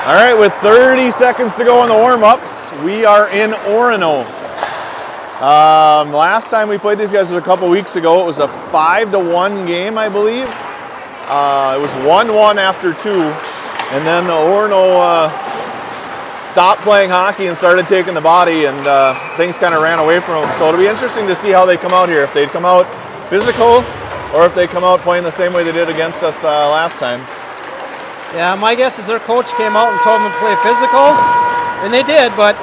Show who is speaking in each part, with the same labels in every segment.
Speaker 1: All right, with 30 seconds to go in the warm-ups, we are in Orono. Last time we played these guys was a couple weeks ago. It was a 5-1 game, I believe. It was 1-1 after 2, and then Orono stopped playing hockey and started taking the body, and things kind of ran away from them. So it'll be interesting to see how they come out here. If they come out physical, or if they come out playing the same way they did against us last time.
Speaker 2: Yeah, my guess is their coach came out and told them to play physical, and they did, but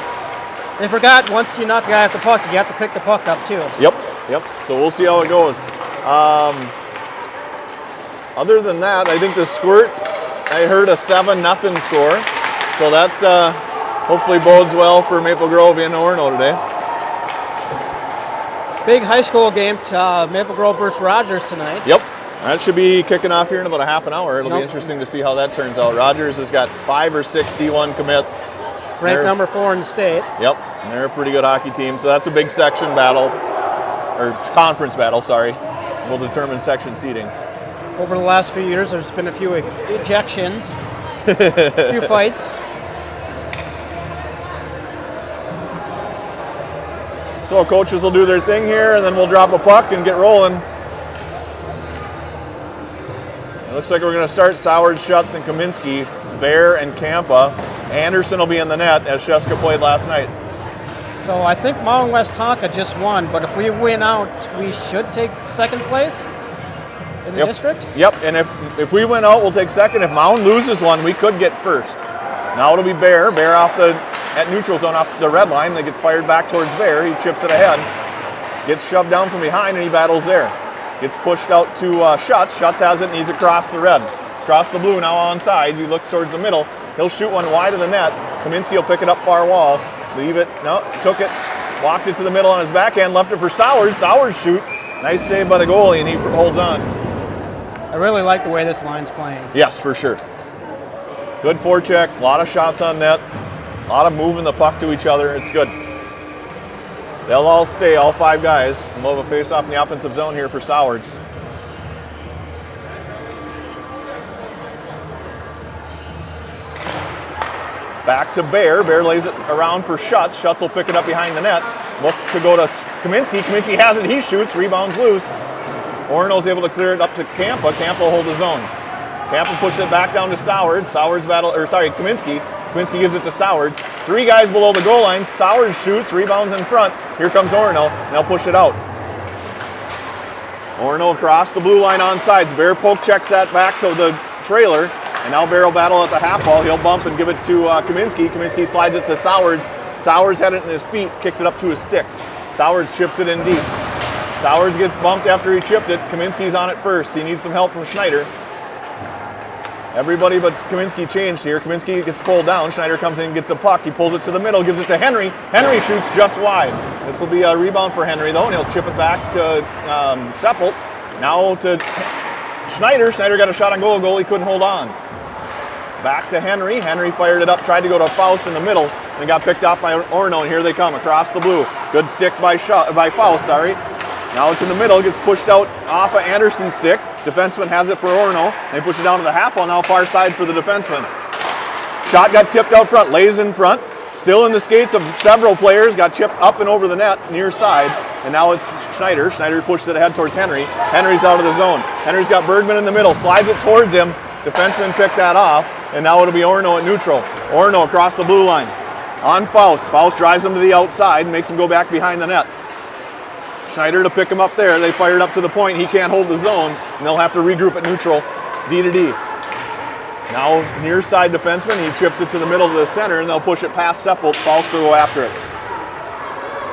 Speaker 2: they forgot once you knock the guy off the puck, you have to pick the puck up too.
Speaker 1: Yep. So we'll see how it goes. Other than that, I think the Squirts, I heard a 7-0 score, so that hopefully bodes well for Maple Grove in Orono today.
Speaker 2: Big high school game, Maple Grove versus Rogers tonight.
Speaker 1: Yep. That should be kicking off here in about a half an hour. It'll be interesting to see how that turns out. Rogers has got 5 or 6 D1 commits.
Speaker 2: Ranked number 4 in the state.
Speaker 1: Yep, and they're a pretty good hockey team. So that's a big section battle, or conference battle, sorry. Will determine section seeding.
Speaker 2: Over the last few years, there's been a few ejections, a few fights.
Speaker 1: So coaches will do their thing here, and then we'll drop a puck and get rolling. It looks like we're going to start Soward, Schutz, and Kaminsky, Bear, and Kampa. Anderson will be in the net, as Sheska played last night.
Speaker 2: So I think Mountain West Tonka just won, but if we win out, we should take second place in the district?
Speaker 1: Yep, and if we win out, we'll take second. If Mountain loses one, we could get first. Now it'll be Bear off at neutral zone off the red line. They get fired back towards Bear. He chips it ahead, gets shoved down from behind, and he battles there. Gets pushed out to Schutz. Schutz has it, and he's across the red. Across the blue, now onside. He looks towards the middle. He'll shoot one wide of the net. Kaminsky will pick it up far wall. Leave it. No, took it. Walked it to the middle on his backhand. Left it for Sowers. Sowers shoots. Nice save by the goalie, and he holds on.
Speaker 2: I really like the way this line's playing.
Speaker 1: Yes, for sure. Good forecheck. A lot of shots on net. A lot of moving the puck to each other. It's good. They'll all stay, all 5 guys. And we'll have a face-off in the offensive zone here for Sowards. Back to Bear. Bear lays it around for Schutz. Schutz will pick it up behind the net. Look to go to Kaminsky. Kaminsky has it. He shoots. Rebounds loose. Orono's able to clear it up to Kampa. Kampa will hold his own. Kampa pushes it back down to Soward. Kaminsky. Kaminsky gives it to Sowards. 3 guys below the goal line. Sowards shoots, rebounds in front. Here comes Orono, and they'll push it out. Orono across the blue line on sides. Bear poke checks that back to the trailer, and now Bear will battle at the half wall. He'll bump and give it to Kaminsky. Kaminsky slides it to Sowards. Sowards had it in his feet, kicked it up to his stick. Sowards chips it in deep. Sowards gets bumped after he chipped it. Kaminsky's on it first. He needs some help from Schneider. Everybody but Kaminsky changed here. Kaminsky gets pulled down. Schneider comes in and gets a puck. He pulls it to the middle, gives it to Henry. Henry shoots just wide. This will be a rebound for Henry, though, and he'll chip it back to Seppelt. Now to Schneider. Schneider got a shot on goal. Goalie couldn't hold on. Back to Henry. Henry fired it up, tried to go to Faust in the middle, and got picked off by Orono, and here they come across the blue. Good stick by Faust, Now it's in the middle, gets pushed out off of Anderson's stick. Defenseman has it for Orono. They push it down to the half wall, now far side for the defenseman. Shot got tipped out front, lays in front. Still in the skates of several players, got chipped up and over the net, near side. And now it's Schneider. Schneider pushes it ahead towards Henry. Henry's out of the zone. Henry's got Bergman in the middle, slides it towards him. Defenseman picked that off, and now it'll be Orono at neutral. Orono across the blue line. On Faust. Faust drives him to the outside and makes him go back behind the net. Schneider to pick him up there. They fired up to the point. He can't hold the zone, and they'll have to regroup at neutral, D to D. Now near side defenseman. He chips it to the middle of the center, and they'll push it past Seppelt. Faust will go after it.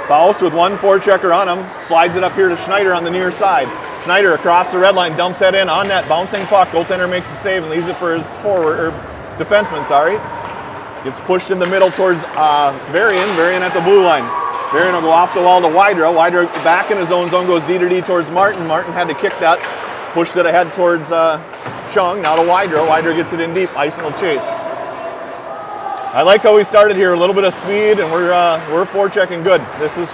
Speaker 1: Faust with one forechecker on him. Slides it up here to Schneider on the near side. Schneider across the red line, dumps that in on net, bouncing puck. Goaltender makes the save and leaves it for his defenseman, Gets pushed in the middle towards Varian. Varian at the blue line. Varian will go off the wall to Wydra. Wydra back in his own zone, goes D to D towards Martin. Martin had to kick that, pushed it ahead towards Chung. Now to Wydra. Wydra gets it in deep. Eisman will chase. I like how we started here. A little bit of speed, and we're forechecking good. This is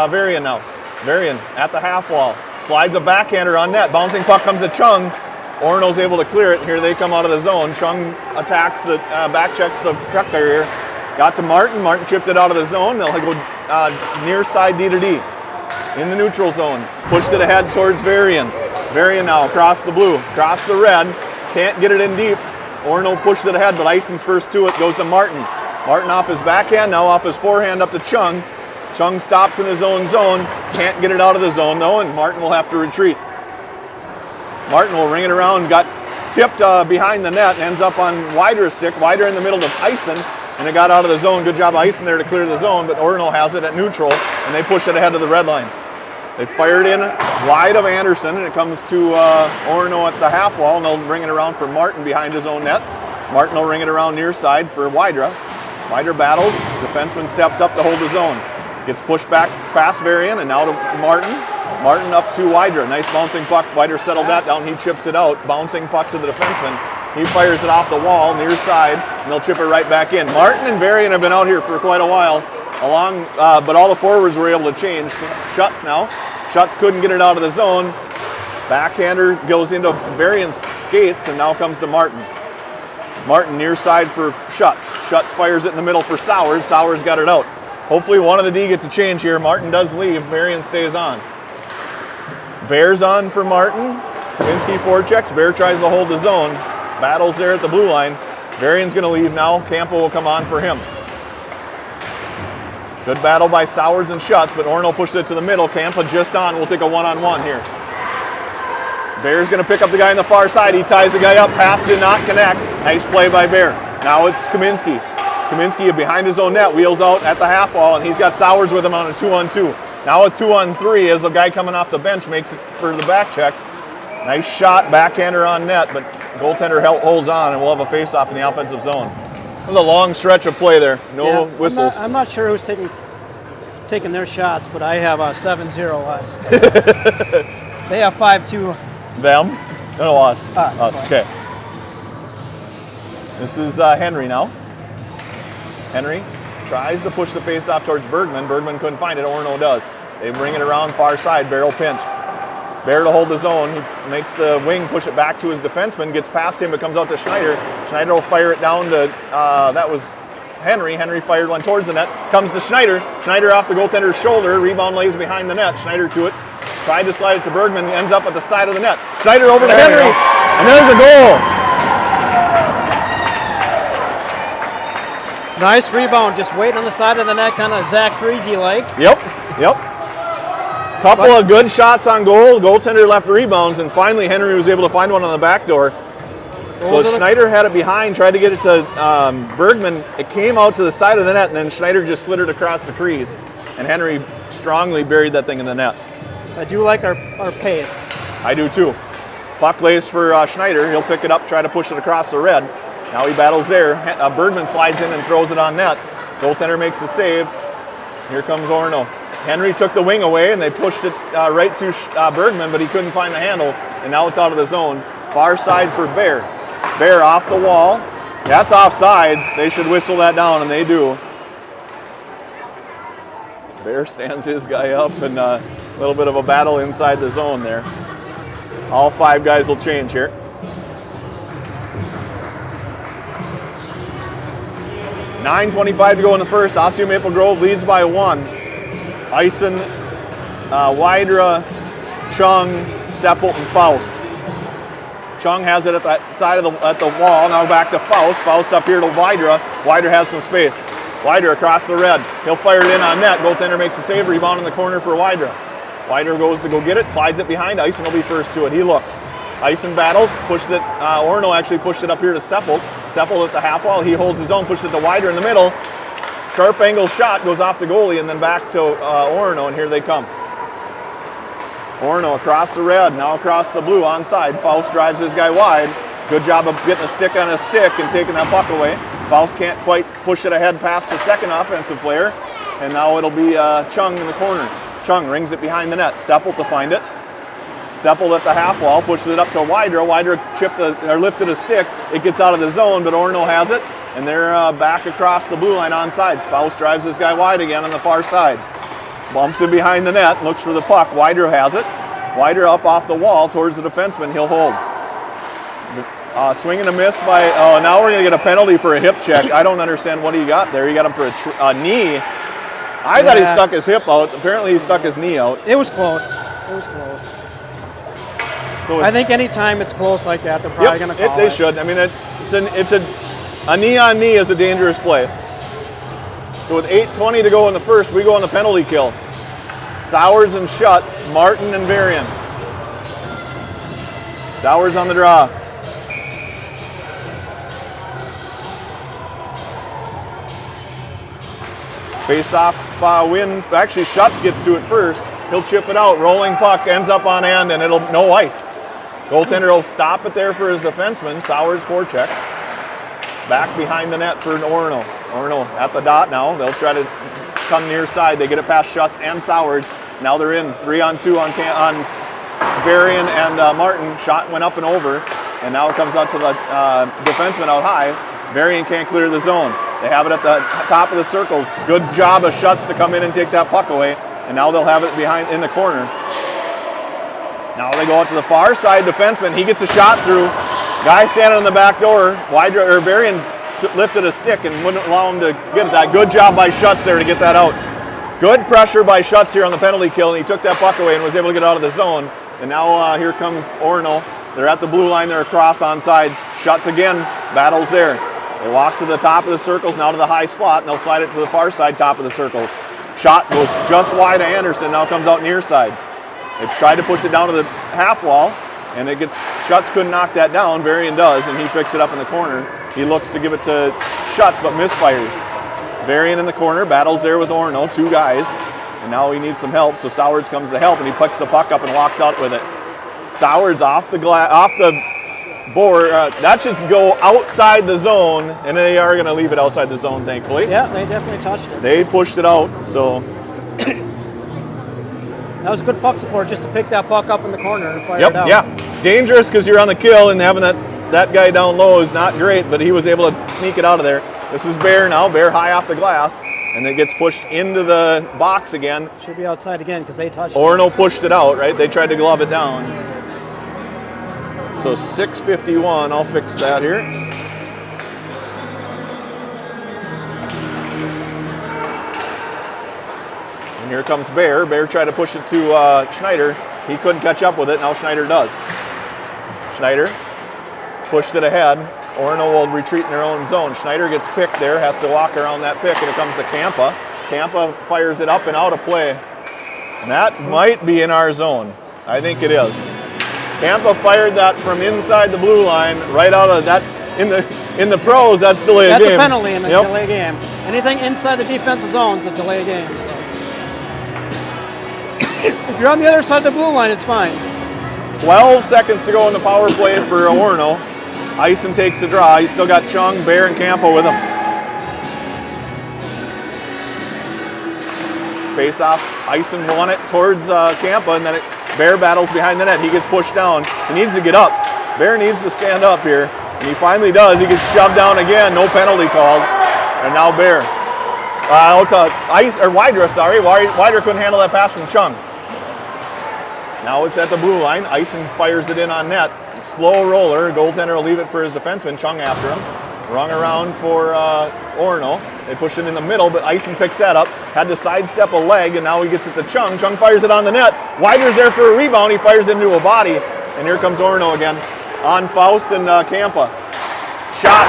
Speaker 1: Varian now. Varian at the half wall. Slides a backhander on net. Bouncing puck comes to Chung. Orono's able to clear it. Here they come out of the zone. Chung attacks the, back checks the truck carrier. Got to Martin. Martin chipped it out of the zone. They'll go near side D to D. In the neutral zone. Pushed it ahead towards Varian. Varian now across the blue, across the red. Can't get it in deep. Orono pushed it ahead, but Ison's first to it. Goes to Martin. Martin off his backhand, now off his forehand up to Chung. Chung stops in his own zone. Can't get it out of the zone though, and Martin will have to retreat. Martin will ring it around. Got tipped behind the net and ends up on wider stick. Wider in the middle of Ison, and it got out of the zone. Good job Ison there to clear the zone, but Orono has it at neutral, and they push it ahead to the red line. They fired in wide of Anderson, and it comes to Orono at the half wall, and they'll ring it around for Martin behind his own net. Martin will ring it around near side for Wydra. Wydra battles. Defenseman steps up to hold the zone. Gets pushed back past Varian, and now to Martin. Martin up to Wydra. Nice bouncing puck. Wydra settled that down. He chips it out. Bouncing puck to the defenseman. He fires it off the wall near side, and they'll chip it right back in. Martin and Varian have been out here for quite a while, but all the forwards were able to change. Schutz now. Schutz couldn't get it out of the zone. Backhander goes into Varian's skates, and now comes to Martin. Martin near side for Schutz. Schutz fires it in the middle for Sowers. Sowers got it out. Hopefully one of the D get to change here. Martin does leave. Varian stays on. Bear's on for Martin. Kaminski forechecks. Bear tries to hold the zone. Battles there at the blue line. Varian's going to leave now. Campo will come on for him. Good battle by Sowers and Schutz, but Orono pushed it to the middle. Campa just on. We'll take a one-on-one here. Bear's going to pick up the guy on the far side. He ties the guy up. Pass did not connect. Nice play by Bear. Now it's Kaminski. Kaminski behind his own net, wheels out at the half wall, and he's got Sowers with him on a 2-on-2. Now a 2-on-3 as a guy coming off the bench makes it for the back check. Nice shot, backhander on net, but goaltender holds on, and we'll have a face-off in the offensive zone. It was a long stretch of play there. No whistles.
Speaker 2: I'm not sure who's taking their shots, but I have a 7-0 us. They have 5-2.
Speaker 1: Them? No, us.
Speaker 2: Us.
Speaker 1: Okay. This is Henry now. Henry tries to push the face-off towards Bergman. Bergman couldn't find it. Orono does. They bring it around far side. Bear will pinch. Bear to hold the zone. He makes the wing push it back to his defenseman. Gets past him. It comes out to Schneider. Schneider will fire it down to, that was Henry. Henry fired one towards the net. Comes to Schneider. Schneider off the goaltender's shoulder. Rebound lays behind the net. Schneider to it. Tried to slide it to Bergman. Ends up at the side of the net. Schneider over to Henry. And there's a goal.
Speaker 2: Nice rebound, just waiting on the side of the net, kind of Zach Freese-like.
Speaker 1: Yep. Couple of good shots on goal. Goaltender left rebounds, and finally Henry was able to find one on the back door. So Schneider had it behind, tried to get it to Bergman. It came out to the side of the net, and then Schneider just slid it across the crease. And Henry strongly buried that thing in the net.
Speaker 2: I do like our pace.
Speaker 1: I do too. Puck lays for Schneider. He'll pick it up, try to push it across the red. Now he battles there. Bergman slides in and throws it on net. Goaltender makes the save. Here comes Orono. Henry took the wing away, and they pushed it right to Bergman, but he couldn't find the handle, and now it's out of the zone. Far side for Bear. Bear off the wall. That's offsides. They should whistle that down, and they do. Bear stands his guy up, and a little bit of a battle inside the zone there. All five guys will change here. .9:25 to go in the first. Osseo Maple Grove leads by 1. Ison, Wydra, Chung, Seppelt, and Faust. Chung has it at the side of the wall. Now back to Faust. Faust up here to Wydra. Wydra has some space. Wydra across the red. He'll fire it in on net. Goaltender makes a save. Rebound in the corner for Wydra. Wydra goes to go get it. Slides it behind. Ison will be first to it. He looks. Ison battles. Pushes it. Orono actually pushed it up here to Seppelt. Seppelt at the half wall. He holds his own. Pushes it to Wydra in the middle. Sharp angle shot goes off the goalie and then back to Orono, and here they come. Orono across the red, now across the blue, onside. Faust drives his guy wide. Good job of getting a stick on a stick and taking that puck away. Faust can't quite push it ahead past the second offensive player, and now it'll be Chung in the corner. Chung rings it behind the net. Seppelt to find it. Seppelt at the half wall, pushes it up to Wydra. Wydra lifted a stick. It gets out of the zone, but Orono has it. And they're back across the blue line onside. Faust drives this guy wide again on the far side. Bumps him behind the net, looks for the puck. Wydra has it. Wydra up off the wall towards the defenseman. He'll hold. Swing and a miss by, oh, now we're going to get a penalty for a hip check. I don't understand what he got there. He got him for a knee. I thought he stuck his hip out. Apparently he stuck his knee out.
Speaker 2: It was close. It was close.
Speaker 1: So
Speaker 2: I think anytime it's close like that, they're probably going to call it.
Speaker 1: They should. I mean, a knee on knee is a dangerous play. So with 8:20 to go in the first, we go on the penalty kill. Sowards and Schutz, Martin and Varian. Sowards on the draw. Face-off win. Actually, Schutz gets to it first. He'll chip it out. Rolling puck ends up on end, and it'll no ice. Goaltender will stop it there for his defenseman. Sowards forechecks. Back behind the net for Orono. Orono at the dot now. They'll try to come near side. They get it past Schutz and Sowards. Now they're in 3-on-2 on Varian and Martin. Shot went up and over, and now it comes out to the defenseman out high. Varian can't clear the zone. They have it at the top of the circles. Good job of Schutz to come in and take that puck away, and now they'll have it behind in the corner. Now they go out to the far side defenseman. He gets a shot through. Guy standing on the back door. Varian lifted a stick and wouldn't allow him to get that. Good job by Schutz there to get that out. Good pressure by Schutz here on the penalty kill, and he took that puck away and was able to get out of the zone. And now here comes Orono. They're at the blue line. They're across on sides. Schutz again battles there. They walk to the top of the circles, now to the high slot, and they'll slide it to the far side, top of the circles. Shot goes just wide of Anderson, now comes out near side. They've tried to push it down to the half wall, and it gets, Schutz couldn't knock that down. Varian does, and he picks it up in the corner. He looks to give it to Schutz, but misfires. Varian in the corner, battles there with Orono, two guys, and now he needs some help, so Sowards comes to help, and he picks the puck up and walks out with it. Sowards off the board, that should go outside the zone, and they are going to leave it outside the zone, thankfully.
Speaker 2: Yeah, they definitely touched it.
Speaker 1: They pushed it out, so.
Speaker 2: That was good puck support just to pick that puck up in the corner and fire it out.
Speaker 1: Yeah, dangerous because you're on the kill, and having that guy down low is not great, but he was able to sneak it out of there. This is Bear now, Bear high off the glass, and it gets pushed into the box again.
Speaker 2: Should be outside again because they touched it.
Speaker 1: Orono pushed it out, right? They tried to glove it down. So 6:51, I'll fix that here. And here comes Bear. Bear tried to push it to Schneider. He couldn't catch up with it, now Schneider does. Schneider pushed it ahead. Orono will retreat in their own zone. Schneider gets picked there, has to walk around that pick, and it comes to Kampa. Kampa fires it up and out of play. And that might be in our zone. I think it is. Kampa fired that from inside the blue line, right out of that. In the pros, that's delay of game.
Speaker 2: That's a penalty in a delay game. Anything inside the defensive zone is a delay game. So if you're on the other side of the blue line, it's fine.
Speaker 1: 12 seconds to go in the power play for Orono. Ison takes the draw. He's still got Chung, Bear, and Kampa with him. Face off. Ison won it towards Kampa, and then Bear battles behind the net. He gets pushed down. He needs to get up. Bear needs to stand up here, and he finally does. He gets shoved down again. No penalty called. And now Bear. Out to Wydra, sorry. Wydra couldn't handle that pass from Chung. Now it's at the blue line. Ison fires it in on net. Slow roller. Goaltender will leave it for his defenseman. Chung after him. Rung around for Orono. They push it in the middle, but Ison picks that up. Had to sidestep a leg, and now he gets it to Chung. Chung fires it on the net. Wider's there for a rebound. He fires it into a body, and here comes Orono again on Faust and Kampa. Shot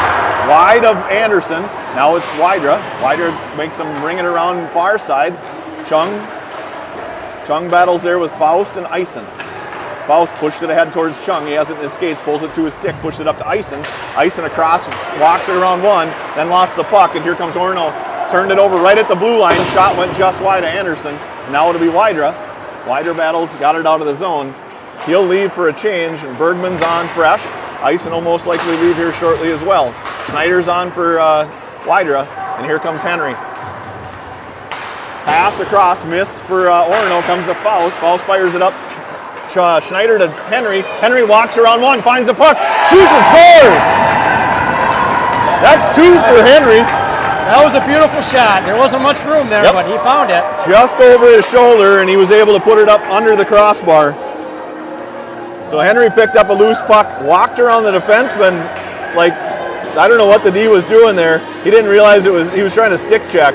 Speaker 1: wide of Anderson. Now it's Wydra. Wydra makes him ring it around far side. Chung battles there with Faust and Ison. Faust pushed it ahead towards Chung. He has it in his skates, pulls it to his stick, pushed it up to Ison. Ison across, walks it around one, then lost the puck, and here comes Orono. Turned it over right at the blue line. Shot went just wide of Anderson. Now it'll be Wydra. Wydra battles, got it out of the zone. He'll leave for a change, and Bergman's on fresh. Ison will most likely leave here shortly as well. Schneider's on for Wydra, and here comes Henry. Pass across, missed for Orono, comes to Faust. Faust fires it up. Schneider to Henry. Henry walks around one, finds the puck, shoots and scores! That's two for Henry.
Speaker 2: That was a beautiful shot. There wasn't much room there, but he found it.
Speaker 1: Just over his shoulder, and he was able to put it up under the crossbar. So Henry picked up a loose puck, walked around the defenseman, like, I don't know what the D was doing there. He didn't realize he was trying to stick check.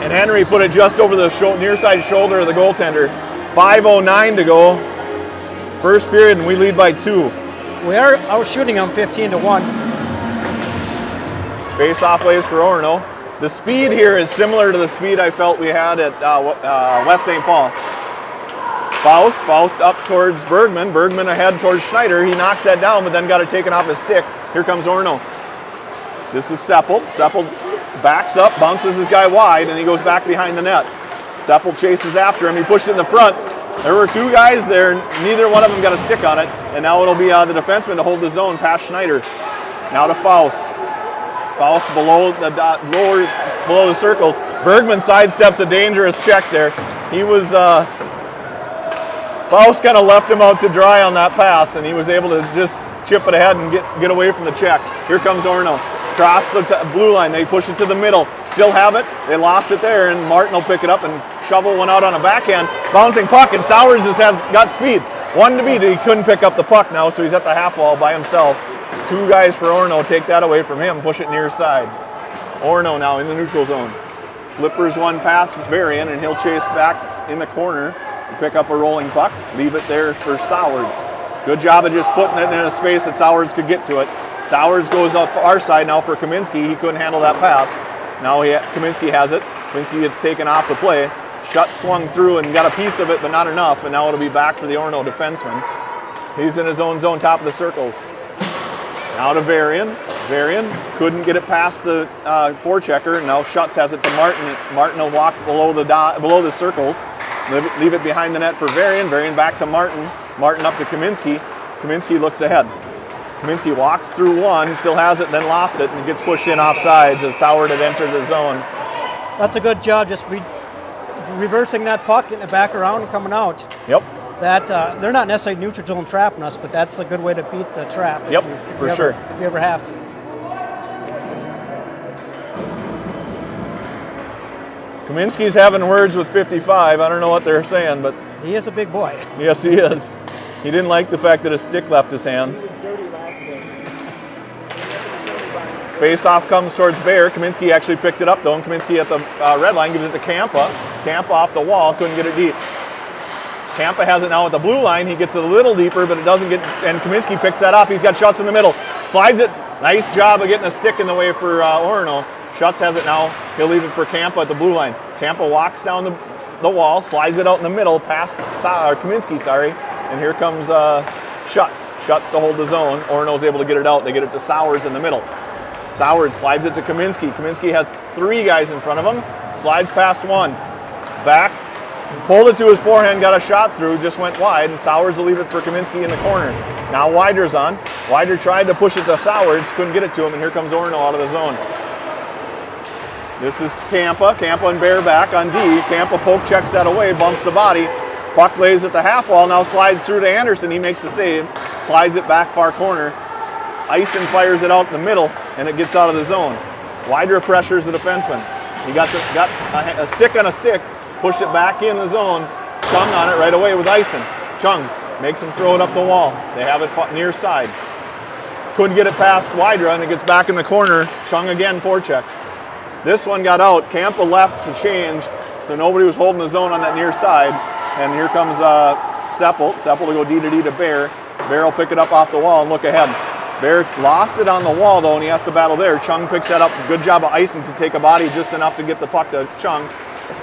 Speaker 1: And Henry put it just over the near side shoulder of the goaltender. 5:09 to go. First period, and we lead by 2.
Speaker 2: We are outshooting them 15-1.
Speaker 1: Face-off plays for Orono. The speed here is similar to the speed I felt we had at West St. Paul. Faust up towards Bergman. Bergman ahead towards Schneider. He knocks that down, but then got it taken off his stick. Here comes Orono. This is Seppel. Seppel backs up, bounces his guy wide, and he goes back behind the net. Seppel chases after him. He pushes it in the front. There were 2 guys there. Neither one of them got a stick on it, and now it'll be the defenseman to hold the zone past Schneider. Now to Faust. Faust below the circles. Bergman sidesteps a dangerous check there. He was Faust kind of left him out to dry on that pass, and he was able to just chip it ahead and get away from the check. Here comes Orono. Cross the blue line. They push it to the middle. Still have it. They lost it there, and Martin will pick it up and shovel one out on a backhand. Bouncing puck, and Sowers just got speed. 1 to beat. He couldn't pick up the puck now, so he's at the half wall by himself. 2 guys for Orono. Take that away from him. Push it near side. Orono now in the neutral zone. Flippers one past Varian, and he'll chase back in the corner and pick up a rolling puck. Leave it there for Sowards. Good job of just putting it in a space that Sowards could get to it. Sowards goes up our side now for Kaminsky. He couldn't handle that pass. Now Kaminsky has it. Kaminsky gets taken off the play. Shutt swung through and got a piece of it, but not enough. And now it'll be back for the Orono defenseman. He's in his own zone, top of the circles. Now to Varian. Varian couldn't get it past the forechecker. Now Schutz has it to Martin. Martin will walk below the circles. Leave it behind the net for Varian. Varian back to Martin. Martin up to Kaminsky. Kaminsky looks ahead. Kaminsky walks through one, still has it, then lost it, and it gets pushed in off sides as Sauer had entered the zone.
Speaker 2: That's a good job, just reversing that puck, getting it back around and coming out.
Speaker 1: Yep.
Speaker 2: That they're not necessarily neutral zone trapping us, but that's a good way to beat the trap.
Speaker 1: Yep, for sure.
Speaker 2: If you ever have to.
Speaker 1: Kaminsky's having words with 55. I don't know what they're saying, but
Speaker 2: he is a big boy.
Speaker 1: Yes, he is. He didn't like the fact that his stick left his hands. Face-off comes towards Bear. Kaminsky actually picked it up, though, and Kaminsky at the red line gives it to Kampa. Kampa off the wall, couldn't get it deep. Kampa has it now at the blue line. He gets it a little deeper, but it doesn't get, and Kaminsky picks that off. He's got Schutz in the middle. Slides it. Nice job of getting a stick in the way for Orono. Schutz has it now. He'll leave it for Kampa at the blue line. Kampa walks down the wall, slides it out in the middle, past Kaminsky, and here comes Schutz. Schutz to hold the zone. Orono's able to get it out. They get it to Sowards in the middle. Sowards slides it to Kaminsky. Kaminsky has 3 guys in front of him. Slides past one. Back. Pulled it to his forehand, got a shot through, just went wide, and Sowards will leave it for Kaminsky in the corner. Now Wider's on. Wider tried to push it to Sowards, couldn't get it to him, and here comes Orono out of the zone. This is Kampa. Kampa and Bear back on D. Kampa poke checks that away, bumps the body. Puck lays at the half wall, now slides through to Anderson. He makes the save, slides it back far corner. Ison fires it out in the middle, and it gets out of the zone. Wider pressures the defenseman. He got a stick on a stick, pushed it back in the zone. Chung on it right away with Ison. Chung makes him throw it up the wall. They have it near side. Couldn't get it past Widra, and it gets back in the corner. Chung again forechecks. This one got out. Kampa left to change, so nobody was holding the zone on that near side. And here comes Seppel. Seppel to go D to D to Bear. Bear will pick it up off the wall and look ahead. Bear lost it on the wall, though, and he has to battle there. Chung picks that up. Good job of Ison to take a body just enough to get the puck to Chung.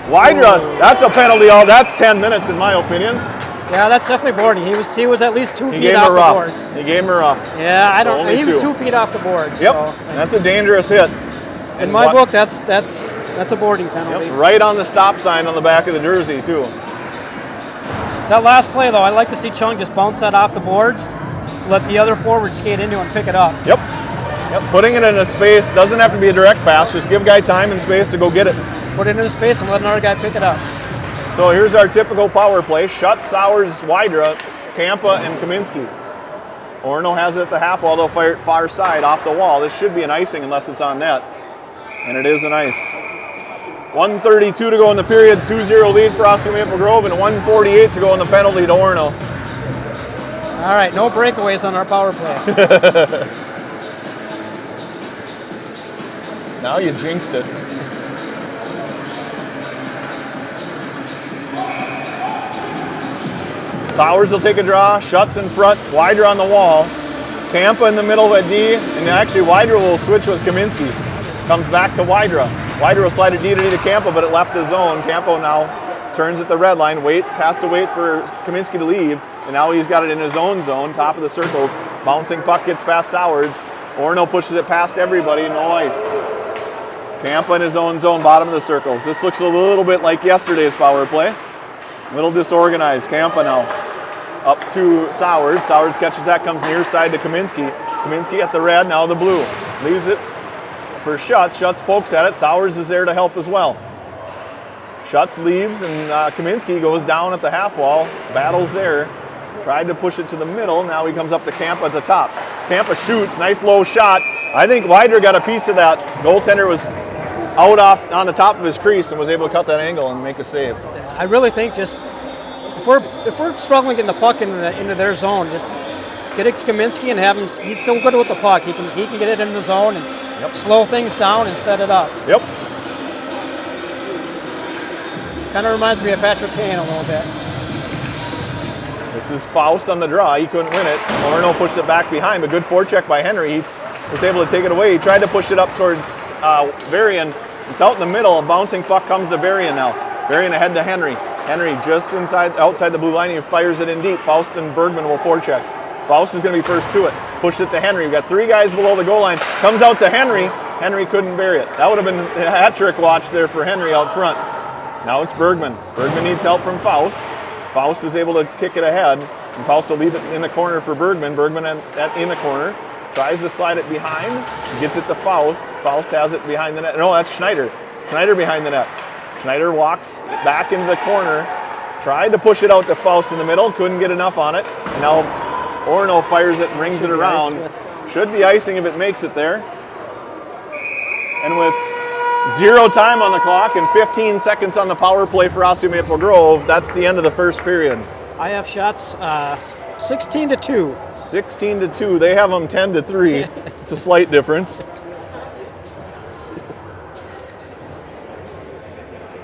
Speaker 1: Widra, that's a penalty. That's 10 minutes in my opinion.
Speaker 2: Yeah, that's definitely boarding. He was at least 2 feet off the boards.
Speaker 1: He gave him a rough.
Speaker 2: Yeah, he was 2 feet off the boards.
Speaker 1: Yep,
Speaker 2: so.
Speaker 1: That's a dangerous hit.
Speaker 2: In my book, that's a boarding penalty.
Speaker 1: Yep, right on the stop sign on the back of the jersey too.
Speaker 2: That last play, though, I like to see Chung just bounce that off the boards, let the other forward skate into it and pick it up.
Speaker 1: Yep. Putting it in a space doesn't have to be a direct pass. Just give guy time and space to go get it.
Speaker 2: Put it in a space and let another guy pick it up.
Speaker 1: So here's our typical power play. Schutz, Sowards, Widra, Kampa, and Kaminsky. Orono has it at the half wall. They'll fire it far side off the wall. This should be an icing unless it's on net. And it is an ice. 1:32 to go in the period. 2-0 lead for Osceola Maple Grove, and 1:48 to go in the penalty to Orono.
Speaker 2: All right, no breakaways on our power play.
Speaker 1: Now you jinxed it. Towers will take a draw, Shuts in front, Wider on the wall. Kampa in the middle at D, and actually Wider will switch with Kaminsky. Comes back to Wider. Wider will slide it D to Kampa, but it left the zone. Kampa now turns at the red line, waits, has to wait for Kaminsky to leave, and now he's got it in his own zone, top of the circles. Bouncing puck gets past Sowards. Orono pushes it past everybody, no ice. Kampa in his own zone, bottom of the circles. This looks a little bit like yesterday's power play. A little disorganized. Kampa now up to Sowards. Sowards catches that, comes near side to Kaminsky. Kaminsky at the red, now the blue. Leaves it for Shuts. Shuts pokes at it. Sowards is there to help as well. Shuts leaves, and Kaminsky goes down at the half wall. Battles there. Tried to push it to the middle. Now he comes up to Kampa at the top. Kampa shoots. Nice low shot. I think Wider got a piece of that. Goaltender was out off on the top of his crease and was able to cut that angle and make a save.
Speaker 2: I really think just if we're struggling getting the puck into their zone, just get it to Kaminsky and have him. He's so good with the puck. He can get it in the zone and slow things down and set it up.
Speaker 1: Yep.
Speaker 2: Kind of reminds me of Patrick Kane a little bit.
Speaker 1: This is Faust on the draw. He couldn't win it. Orono pushed it back behind, but good forecheck by Henry. He was able to take it away. He tried to push it up towards Varian. It's out in the middle. A bouncing puck comes to Varian now. Varian ahead to Henry. Henry just outside the blue line. He fires it in deep. Faust and Bergman will forecheck. Faust is going to be first to it. Pushed it to Henry. We've got 3 guys below the goal line. Comes out to Henry. Henry couldn't bury it. That would have been a hat trick watch there for Henry out front. Now it's Bergman. Bergman needs help from Faust. Faust is able to kick it ahead, and Faust will leave it in the corner for Bergman. Bergman in the corner. Tries to slide it behind. Gets it to Faust. Faust has it behind the net. No, that's Schneider. Schneider behind the net. Schneider walks back into the corner. Tried to push it out to Faust in the middle. Couldn't get enough on it. And now Orono fires it and rings it around. Should be icing if it makes it there. And with 0 time on the clock and 15 seconds on the power play for Osseo Maple Grove, that's the end of the first period.
Speaker 2: IF shots 16-2.
Speaker 1: 16-2. They have them 10-3. It's a slight difference.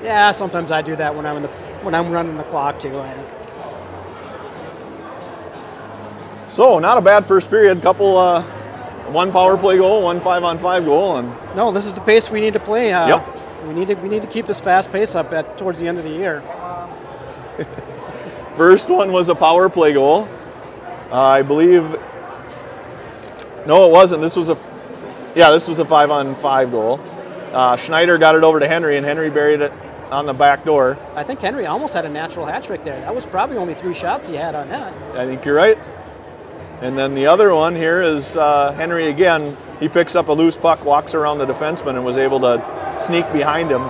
Speaker 2: Yeah, sometimes I do that when I'm running the clock too.
Speaker 1: So not a bad first period. Couple, 1 power play goal, 1 5-on-5 goal, and
Speaker 2: no, this is the pace we need to play.
Speaker 1: Yep.
Speaker 2: We need to keep this fast pace up towards the end of the year.
Speaker 1: First one was a power play goal. I believe. No, it wasn't. This was a 5-on-5 goal. Schneider got it over to Henry, and Henry buried it on the back door.
Speaker 2: I think Henry almost had a natural hat trick there. That was probably only 3 shots he had on that.
Speaker 1: I think you're right. And then the other one here is Henry again. He picks up a loose puck, walks around the defenseman, and was able to sneak behind him,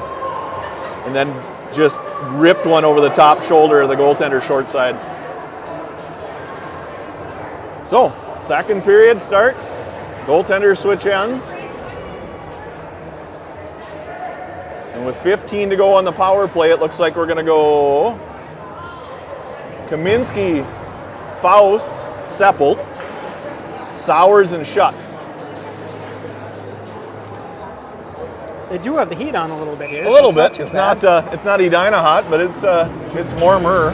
Speaker 1: and then just ripped one over the top shoulder of the goaltender short side. So, second period start. Goaltender switch ends. And with 15 to go on the power play, it looks like we're going to go Kaminsky, Faust, Seppelt, Sowards, and Shuts.
Speaker 2: They do have the heat on a little bit here.
Speaker 1: A little bit. It's not Edina hot, but it's warmer.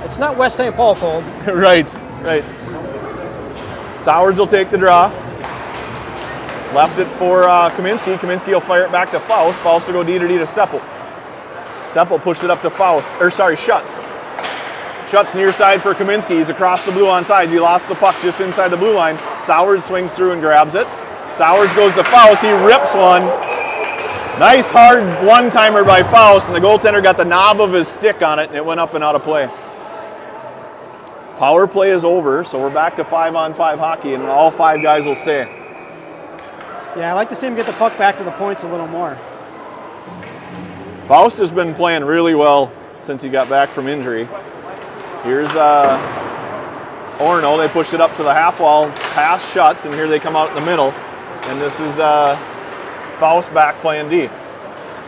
Speaker 2: It's not West St. Paul cold.
Speaker 1: Right. Sowards will take the draw. Left it for Kaminsky. Kaminsky will fire it back to Faust. Faust will go D to Seppelt. Seppelt pushed it up to Shuts. Shuts near side for Kaminsky. He's across the blue on sides. He lost the puck just inside the blue line. Sowards swings through and grabs it. Sowards goes to Faust. He rips one. Nice hard one-timer by Faust, and the goaltender got the knob of his stick on it, and it went up and out of play. Power play is over, so we're back to 5-on-5 hockey, and all 5 guys will stay.
Speaker 2: Yeah, I like to see him get the puck back to the points a little more.
Speaker 1: Faust has been playing really well since he got back from injury. Here's Orono. They pushed it up to the half wall, past Shuts, and here they come out in the middle. And this is Faust back playing D.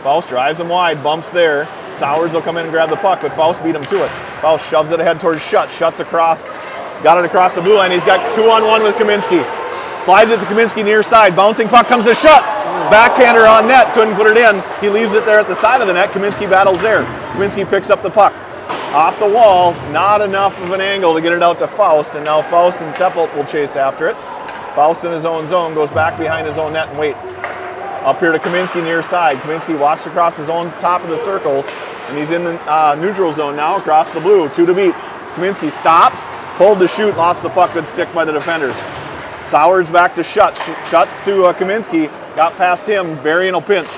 Speaker 1: Faust drives him wide, bumps there. Sowards will come in and grab the puck, but Faust beat him to it. Faust shoves it ahead towards Schutz. Schutz across. Got it across the blue line. He's got 2-on-1 with Kaminsky. Slides it to Kaminsky near side. Bouncing puck comes to Schutz. Backhander on net. Couldn't put it in. He leaves it there at the side of the net. Kaminsky battles there. Kaminsky picks up the puck. Off the wall. Not enough of an angle to get it out to Faust. And now Faust and Seppelt will chase after it. Faust in his own zone. Goes back behind his own net and waits. Up here to Kaminsky near side. Kaminsky walks across his own top of the circles. And he's in the neutral zone now across the blue. 2 to beat. Kaminsky stops. Pulled to shoot. Lost the puck. Good stick by the defender. Sowards back to Schutz. Schutz to Kaminsky. Got past him. Varian will pinch.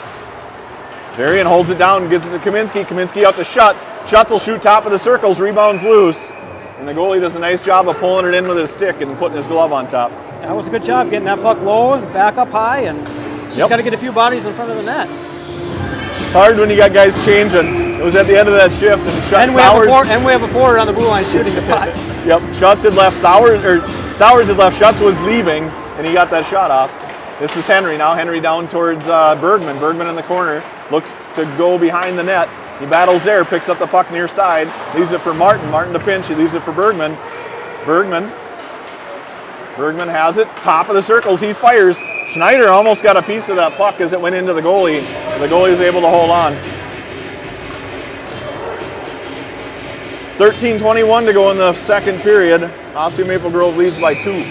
Speaker 1: Varian holds it down and gives it to Kaminsky. Kaminsky out to Schutz. Schutz will shoot top of the circles. Rebounds loose. And the goalie does a nice job of pulling it in with his stick and putting his glove on top.
Speaker 2: That was a good job getting that puck low and back up high, and just got to get a few bodies in front of the net.
Speaker 1: It's hard when you got guys changing. It was at the end of that shift, and Schutz
Speaker 2: and we have a forward on the blue line shooting the puck.
Speaker 1: Yep, Schutz had left Sowards had left. Schutz was leaving, and he got that shot off. This is Henry now. Henry down towards Bergman. Bergman in the corner. Looks to go behind the net. He battles there, picks up the puck near side, leaves it for Martin. Martin to pinch. He leaves it for Bergman. Bergman has it. Top of the circles. He fires. Schneider almost got a piece of that puck as it went into the goalie. The goalie was able to hold on. 13:21 to go in the second period. Osseo Maple Grove leads by 2.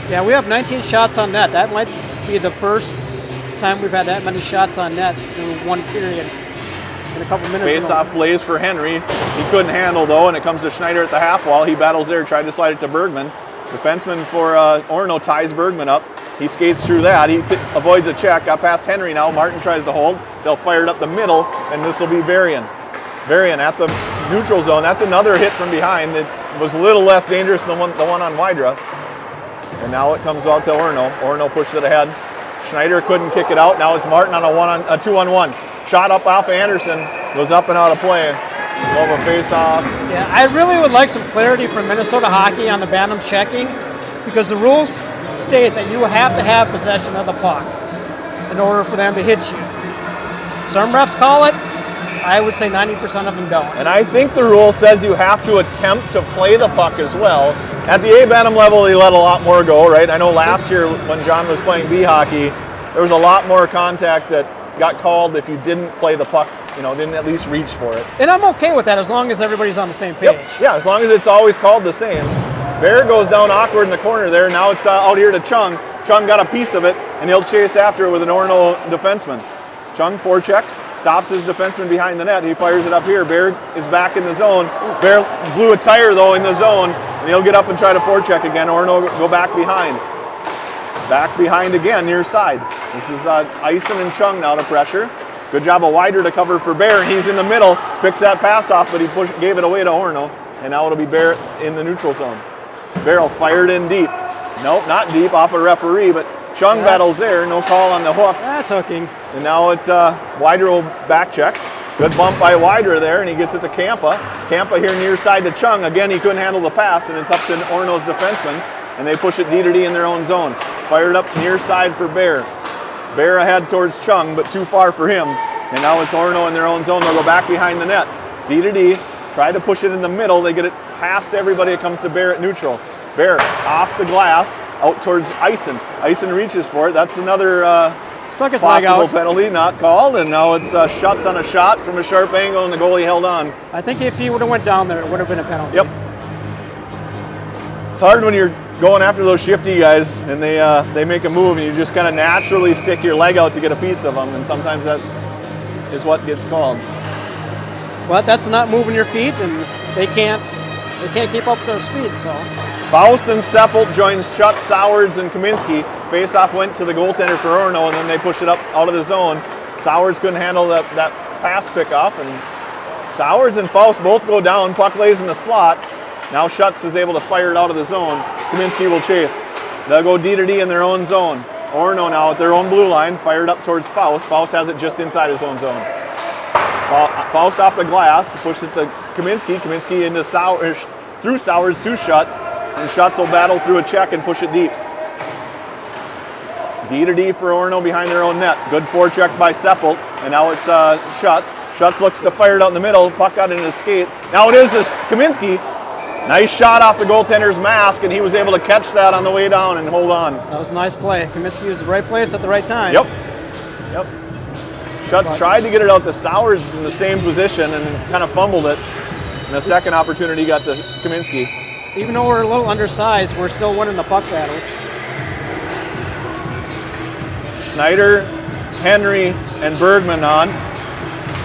Speaker 2: Yeah, we have 19 shots on net. That might be the first time we've had that many shots on net through one period in a couple minutes.
Speaker 1: Face-off lays for Henry. He couldn't handle though, and it comes to Schneider at the half wall. He battles there, tried to slide it to Bergman. Defenseman for Orono ties Bergman up. He skates through that. He avoids a check. Got past Henry now. Martin tries to hold. They'll fire it up the middle, and this will be Varian. Varian at the neutral zone. That's another hit from behind. It was a little less dangerous than the one on Wydra. And now it comes out to Orono. Orono pushes it ahead. Schneider couldn't kick it out. Now it's Martin on a 2-on-1. Shot up off of Anderson. Goes up and out of play. Over face-off.
Speaker 2: Yeah, I really would like some clarity from Minnesota Hockey on the Bantam checking, because the rules state that you have to have possession of the puck in order for them to hit you. Some refs call it. I would say 90% of them don't.
Speaker 1: And I think the rule says you have to attempt to play the puck as well. At the A Bantam level, they let a lot more go, right? I know last year when John was playing B hockey, there was a lot more contact that got called if you didn't play the puck, didn't at least reach for it.
Speaker 2: And I'm okay with that as long as everybody's on the same page.
Speaker 1: Yep. Yeah, as long as it's always called the same. Bear goes down awkward in the corner there. Now it's out here to Chung. Chung got a piece of it, and he'll chase after it with an Orono defenseman. Chung forechecks. Stops his defenseman behind the net. He fires it up here. Bear is back in the zone. Bear blew a tire, though, in the zone, and he'll get up and try to forecheck again. Orono go back behind. Back behind again, near side. This is Eisen and Chung now to pressure. Good job of Wider to cover for Bear, and he's in the middle. Picks that pass off, but he gave it away to Orono, and now it'll be Bear in the neutral zone. Bear will fire it in deep. Nope, not deep, off a referee, but Chung battles there. No call on the hook.
Speaker 2: That's hooking.
Speaker 1: And now Wider will back check. Good bump by Wider there, and he gets it to Kampa. Kampa here near side to Chung. Again, he couldn't handle the pass, and it's up to Orono's defenseman, and they push it D to D in their own zone. Fired up near side for Bear. Bear ahead towards Chung, but too far for him. And now it's Orono in their own zone. They'll go back behind the net. D to D. Try to push it in the middle. They get it past everybody. It comes to Bear at neutral. Bear off the glass, out towards Eisen. Eisen reaches for it. That's another
Speaker 2: Stuck his leg out.
Speaker 1: penalty, not called. And now it's Schutz on a shot from a sharp angle, and the goalie held on.
Speaker 2: I think if he would have went down there, it would have been a penalty.
Speaker 1: Yep. It's hard when you're going after those shifty guys, and they make a move, and you just kind of naturally stick your leg out to get a piece of them, and sometimes that is what gets called.
Speaker 2: But that's not moving your feet, and they can't keep up with their speed. So
Speaker 1: Faust and Seppelt joins Schutz, Sowards, and Kaminsky. Faceoff went to the goaltender for Orono, and then they push it up out of the zone. Sowards couldn't handle that pass pickoff, and Sowards and Faust both go down. Puck lays in the slot. Now Schutz is able to fire it out of the zone. Kaminsky will chase. They'll go D to D in their own zone. Orono now at their own blue line, fired up towards Faust. Faust has it just inside his own zone. Faust off the glass, pushed it to Kaminsky. Kaminsky into through Sowards to Schutz, and Schutz will battle through a check and push it deep. D to D for Orono behind their own net. Good forecheck by Seppelt. and now it's Schutz. Schutz looks to fire it out in the middle. Puck got into his skates. Now it is this Kaminsky. Nice shot off the goaltender's mask, and he was able to catch that on the way down and hold on.
Speaker 2: That was a nice play. Kaminsky was in the right place at the right time.
Speaker 1: Yep. Schutz tried to get it out to Sowers in the same position and kind of fumbled it. And the second opportunity got to Kaminsky.
Speaker 2: Even though we're a little undersized, we're still winning the puck battles.
Speaker 1: Schneider, Henry, and Bergman on.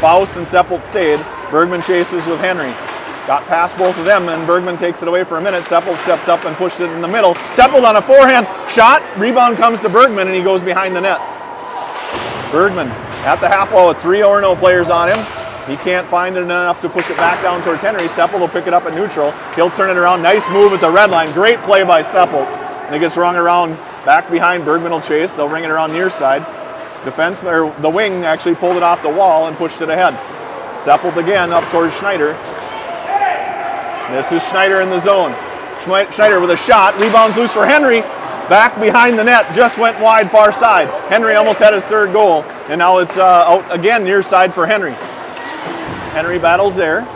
Speaker 1: Faust and Seppelt stayed. Bergman chases with Henry. Got past both of them, and Bergman takes it away for a minute. Seppelt steps up and pushes it in the middle. Seppelt on a forehand shot. Rebound comes to Bergman, and he goes behind the net. Bergman at the half wall with 3 Orono players on him. He can't find it enough to push it back down towards Henry. Seppelt will pick it up at neutral. He'll turn it around. Nice move at the red line. Great play by Seppelt. And it gets rung around back behind. Bergman will chase. They'll ring it around near side. The wing actually pulled it off the wall and pushed it ahead. Seppelt again up towards Schneider. This is Schneider in the zone. Schneider with a shot. Rebounds loose for Henry. Back behind the net. Just went wide far side. Henry almost had his 3rd goal. And now it's out again near side for Henry. Henry battles there.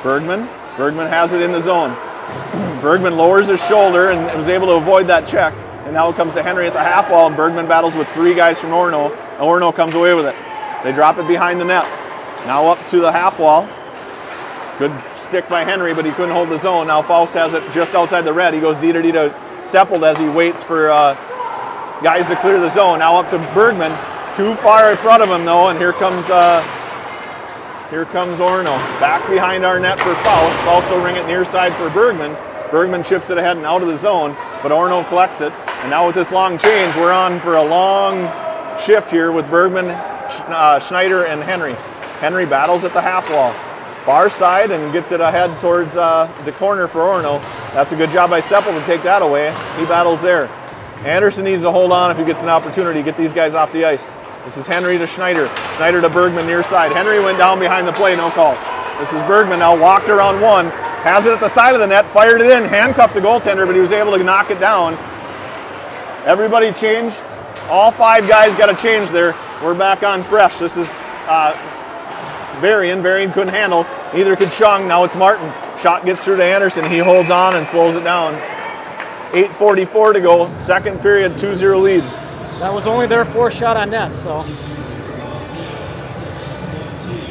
Speaker 1: Bergman has it in the zone. Bergman lowers his shoulder and was able to avoid that check. And now it comes to Henry at the half wall, and Bergman battles with 3 guys from Orono. And Orono comes away with it. They drop it behind the net. Now up to the half wall. Good stick by Henry, but he couldn't hold the zone. Now Faust has it just outside the red. He goes D to Seppelt as he waits for guys to clear the zone. Now up to Bergman. Too far in front of him though, and here comes Orono. Back behind our net for Faust. Faust will ring it near side for Bergman. Bergman chips it ahead and out of the zone, but Orono collects it. And now with this long change, we're on for a long shift here with Bergman, Schneider, and Henry. Henry battles at the half wall. Far side and gets it ahead towards the corner for Orono. That's a good job by Seppelt to take that away. He battles there. Anderson needs to hold on if he gets an opportunity to get these guys off the ice. This is Henry to Schneider. Schneider to Bergman near side. Henry went down behind the play, no call. This is Bergman now, walked around one, has it at the side of the net, fired it in, handcuffed the goaltender, but he was able to knock it down. Everybody changed. All 5 guys got a change there. We're back on fresh. This is Varian. Varian couldn't handle. Neither could Chung. Now it's Martin. Shot gets through to Anderson. He holds on and slows it down. 8:44 to go. Second period, 2-0 lead.
Speaker 2: That was only their 4th shot on net, so.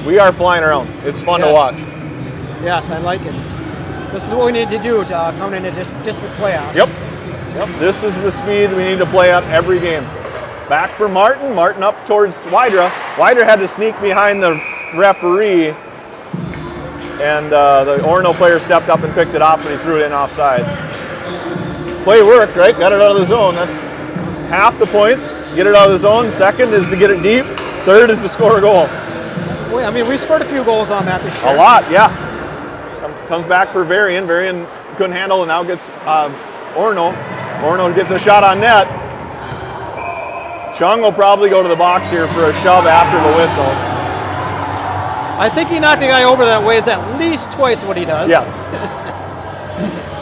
Speaker 1: We are flying around. It's fun to watch.
Speaker 2: Yes, I like it. This is what we need to do to come into district playoffs.
Speaker 1: Yep. This is the speed we need to play at every game. Back for Martin. Martin up towards Wydra. Wydra had to sneak behind the referee, and the Orono player stepped up and picked it off, but he threw it in offsides. Play worked, right? Got it out of the zone. That's half the point. Get it out of the zone. Second is to get it deep. Third is to score a goal.
Speaker 2: I mean, we scored a few goals on that this year.
Speaker 1: A lot, yeah. Comes back for Varian. Varian couldn't handle and now gets Orono. Orono gets a shot on net. Chung will probably go to the box here for a shove after the whistle.
Speaker 2: I think he knocked a guy over that weighs at least twice what he does.
Speaker 1: Yes.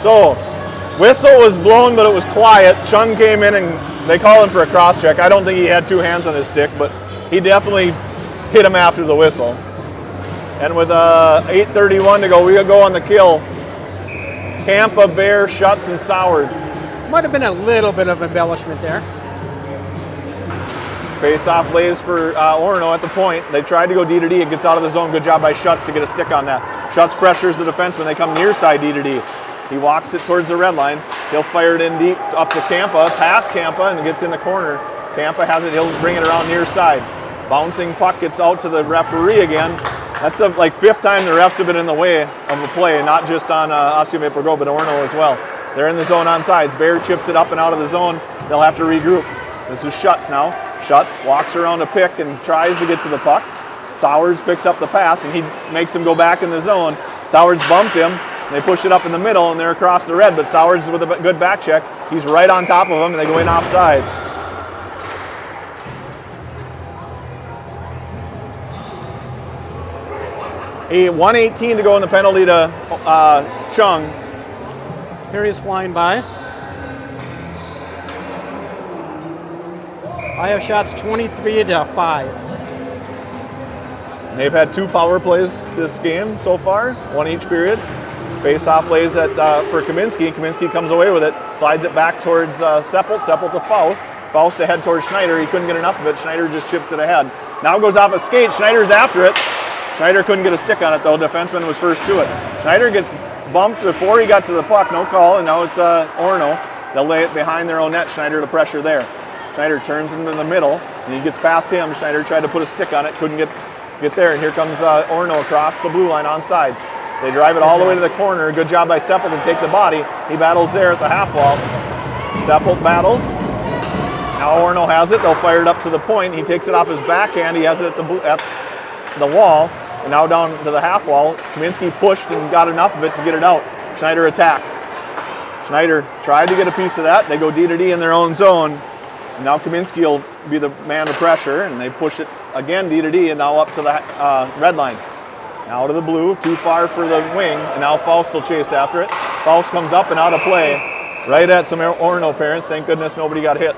Speaker 1: So, whistle was blown, but it was quiet. Chung came in and they call him for a cross check. I don't think he had 2 hands on his stick, but he definitely hit him after the whistle. And with 8:31 to go, we go on the kill. Campa, Bear, Schutz, and Sowards.
Speaker 2: Might have been a little bit of embellishment there.
Speaker 1: Face-off lays for Orono at the point. They tried to go D to D. It gets out of the zone. Good job by Schutz to get a stick on that. Schutz pressures the defenseman. They come near side D to D. He walks it towards the red line. He'll fire it in deep up to Campa, past Campa, and it gets in the corner. Campa has it. He'll bring it around near side. Bouncing puck gets out to the referee again. That's the 5th time the refs have been in the way of a play, not just on Osseo Maple Grove, but Orono as well. They're in the zone on sides. Bear chips it up and out of the zone. They'll have to regroup. This is Schutz now. Schutz walks around a pick and tries to get to the puck. Sowards picks up the pass and he makes him go back in the zone. Sowards bumped him. They push it up in the middle and they're across the red, but Sowards with a good back check. He's right on top of him and they go in offsides. A 1:18 to go in the penalty to Chung.
Speaker 2: Here he is flying by. I have shots 23 to 5.
Speaker 1: They've had 2 power plays this game so far, 1 each period. Face-off lays at, for Kaminsky. Kaminsky comes away with it, slides it back towards Seppelt. Seppelt to Faust. Faust ahead towards Schneider. He couldn't get enough of it. Schneider just chips it ahead. Now goes off a skate. Schneider's after it. Schneider couldn't get a stick on it though. Defenseman was first to it. Schneider gets bumped before he got to the puck. No call, and now it's Orono. They'll lay it behind their own net. Schneider to pressure there. Schneider turns into the middle, and he gets past him. Schneider tried to put a stick on it. Couldn't get there, and here comes Orono across the blue line on sides. They drive it all the way to the corner. Good job by Seppelt to take the body. He battles there at the half wall. Seppelt battles. Now Orono has it. They'll fire it up to the point. He takes it off his backhand. He has it at the wall. And now down to the half wall. Kaminsky pushed and got enough of it to get it out. Schneider attacks. Schneider tried to get a piece of that. They go D to D in their own zone. And now Kaminsky will be the man to pressure. And they push it again D to D and now up to the red line. Now to the blue, too far for the wing, and now Faust will chase after it. Faust comes up and out of play, right at some Orono parents. Thank goodness nobody got hit.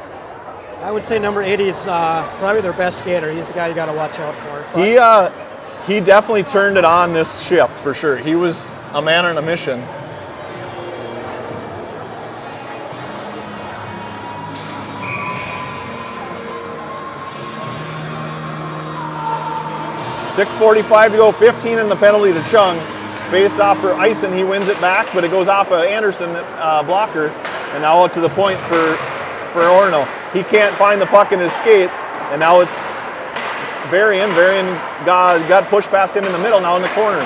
Speaker 2: I would say number 80 is probably their best skater. He's the guy you got to watch out for.
Speaker 1: He definitely turned it on this shift for sure. He was a man on a mission. .6:45 to go, 15 in the penalty to Chung. Face off for Eisen, he wins it back, but it goes off of Anderson blocker, and now out to the point for Orono. He can't find the puck in his skates, and now it's Varian. Varian got pushed past him in the middle, now in the corner.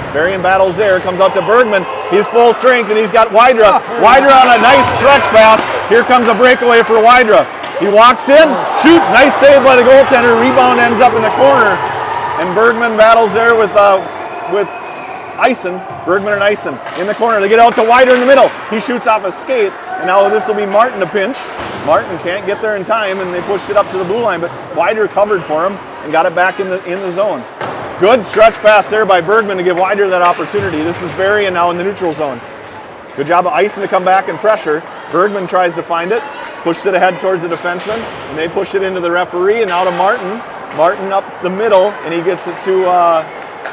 Speaker 1: Varian battles there, comes out to Bergman. He's full strength, and he's got Wydra. Wydra on a nice stretch pass. Here comes a breakaway for Wydra. He walks in, shoots, nice save by the goaltender. Rebound ends up in the corner. And Bergman battles there with Eisen. Bergman and Eisen in the corner. They get out to Wider in the middle. He shoots off a skate, and now this will be Martin to pinch. Martin can't get there in time, and they pushed it up to the blue line, but Wider covered for him and got it back in the zone. Good stretch pass there by Bergman to give Wider that opportunity. This is Varian now in the neutral zone. Good job of Eisen to come back and pressure. Bergman tries to find it, pushes it ahead towards the defenseman, and they push it into the referee, and now to Martin. Martin up the middle, and he gets it to,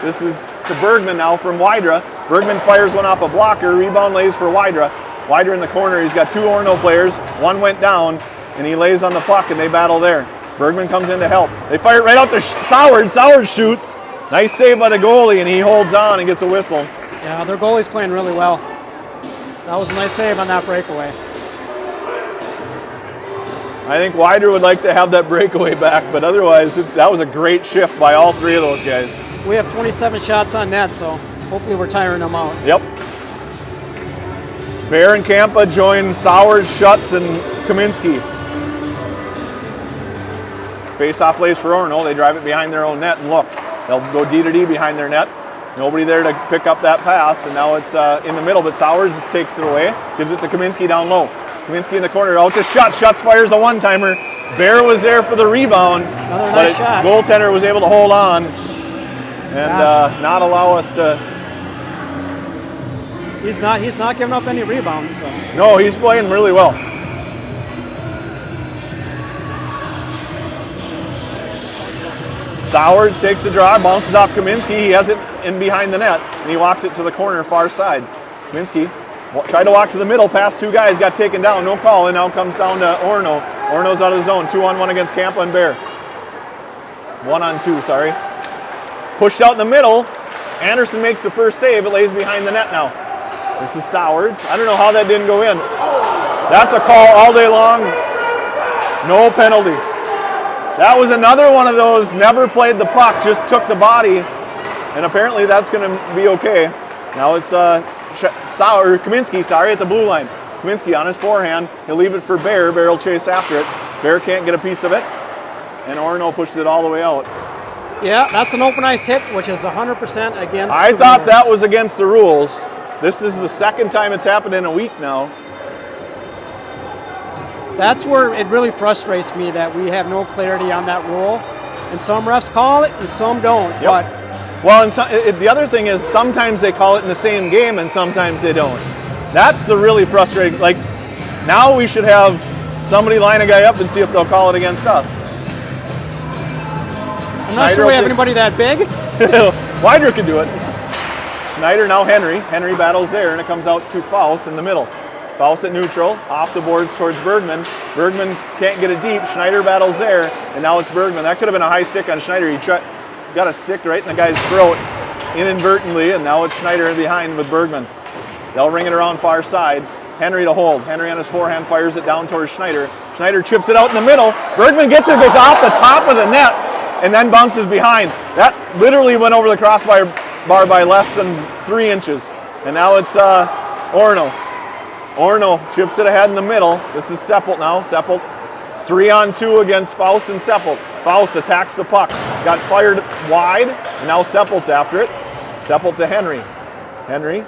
Speaker 1: this is to Bergman now from Wydra. Bergman fires one off a blocker, rebound lays for Wydra. Wydra in the corner, he's got 2 Orono players, one went down, and he lays on the puck, and they battle there. Bergman comes in to help. They fire it right out to Soward. Soward shoots. Nice save by the goalie, and he holds on and gets a whistle.
Speaker 2: Yeah, their goalie's playing really well. That was a nice save on that breakaway.
Speaker 1: I think Wider would like to have that breakaway back, but otherwise, that was a great shift by all 3 of those guys.
Speaker 2: We have 27 shots on net, so hopefully we're tiring them out.
Speaker 1: Yep. Bear and Kampa join Sowers, Schutz, and Kaminsky. Face-off lays for Orono. They drive it behind their own net, and look, they'll go D to D behind their net. Nobody there to pick up that pass, and now it's in the middle, but Sowers takes it away, gives it to Kaminsky down low. Kaminsky in the corner, out to Schutz. Schutz fires a one-timer. Bear was there for the rebound,
Speaker 2: another nice shot.
Speaker 1: Goaltender was able to hold on and not allow us to.
Speaker 2: He's not giving up any rebounds. So.
Speaker 1: No, he's playing really well. Soward takes the draw, bounces off Kaminsky. He has it in behind the net, and he walks it to the corner far side. Kaminsky tried to walk to the middle, past 2 guys, got taken down, no call, and now comes down to Orono. Orono's out of the zone, 2-on-1 against Kampa and Bear. 1-on-2, sorry. Pushed out in the middle. Anderson makes the first save, it lays behind the net now. This is Sowards. I don't know how that didn't go in. That's a call all day long. No penalty. That was another one of those, never played the puck, just took the body, and apparently that's going to be okay. Now it's Kaminsky, at the blue line. Kaminsky on his forehand. He'll leave it for Bear. Bear will chase after it. Bear can't get a piece of it, and Orono pushes it all the way out.
Speaker 2: Yeah, that's an open ice hit, which is 100% against
Speaker 1: I thought that was against the rules. This is the second time it's happened in a week now.
Speaker 2: That's where it really frustrates me that we have no clarity on that rule. And some refs call it and some don't.
Speaker 1: Yep.
Speaker 2: But
Speaker 1: well, and the other thing is sometimes they call it in the same game and sometimes they don't. That's the really frustrating. Like, now we should have somebody line a guy up and see if they'll call it against us.
Speaker 2: I'm not sure we have anybody that big.
Speaker 1: Wider can do it. Schneider, now Henry. Henry battles there, and it comes out to Faust in the middle. Faust at neutral, off the boards towards Bergman. Bergman can't get it deep. Schneider battles there, and now it's Bergman. That could have been a high stick on Schneider. He got a stick right in the guy's throat inadvertently, and now it's Schneider in behind with Bergman. They'll ring it around far side. Henry to hold. Henry on his forehand fires it down towards Schneider. Schneider chips it out in the middle. Bergman gets it, goes off the top of the net, and then bounces behind. That literally went over the crossbar by less than 3 inches. And now it's Orono. Orono chips it ahead in the middle. This is Seppelt now. Seppelt 3-on-2 against Faust and Seppelt. Faust attacks the puck. Got fired wide, and now Seppelt's after it. Seppelt to Henry. Henry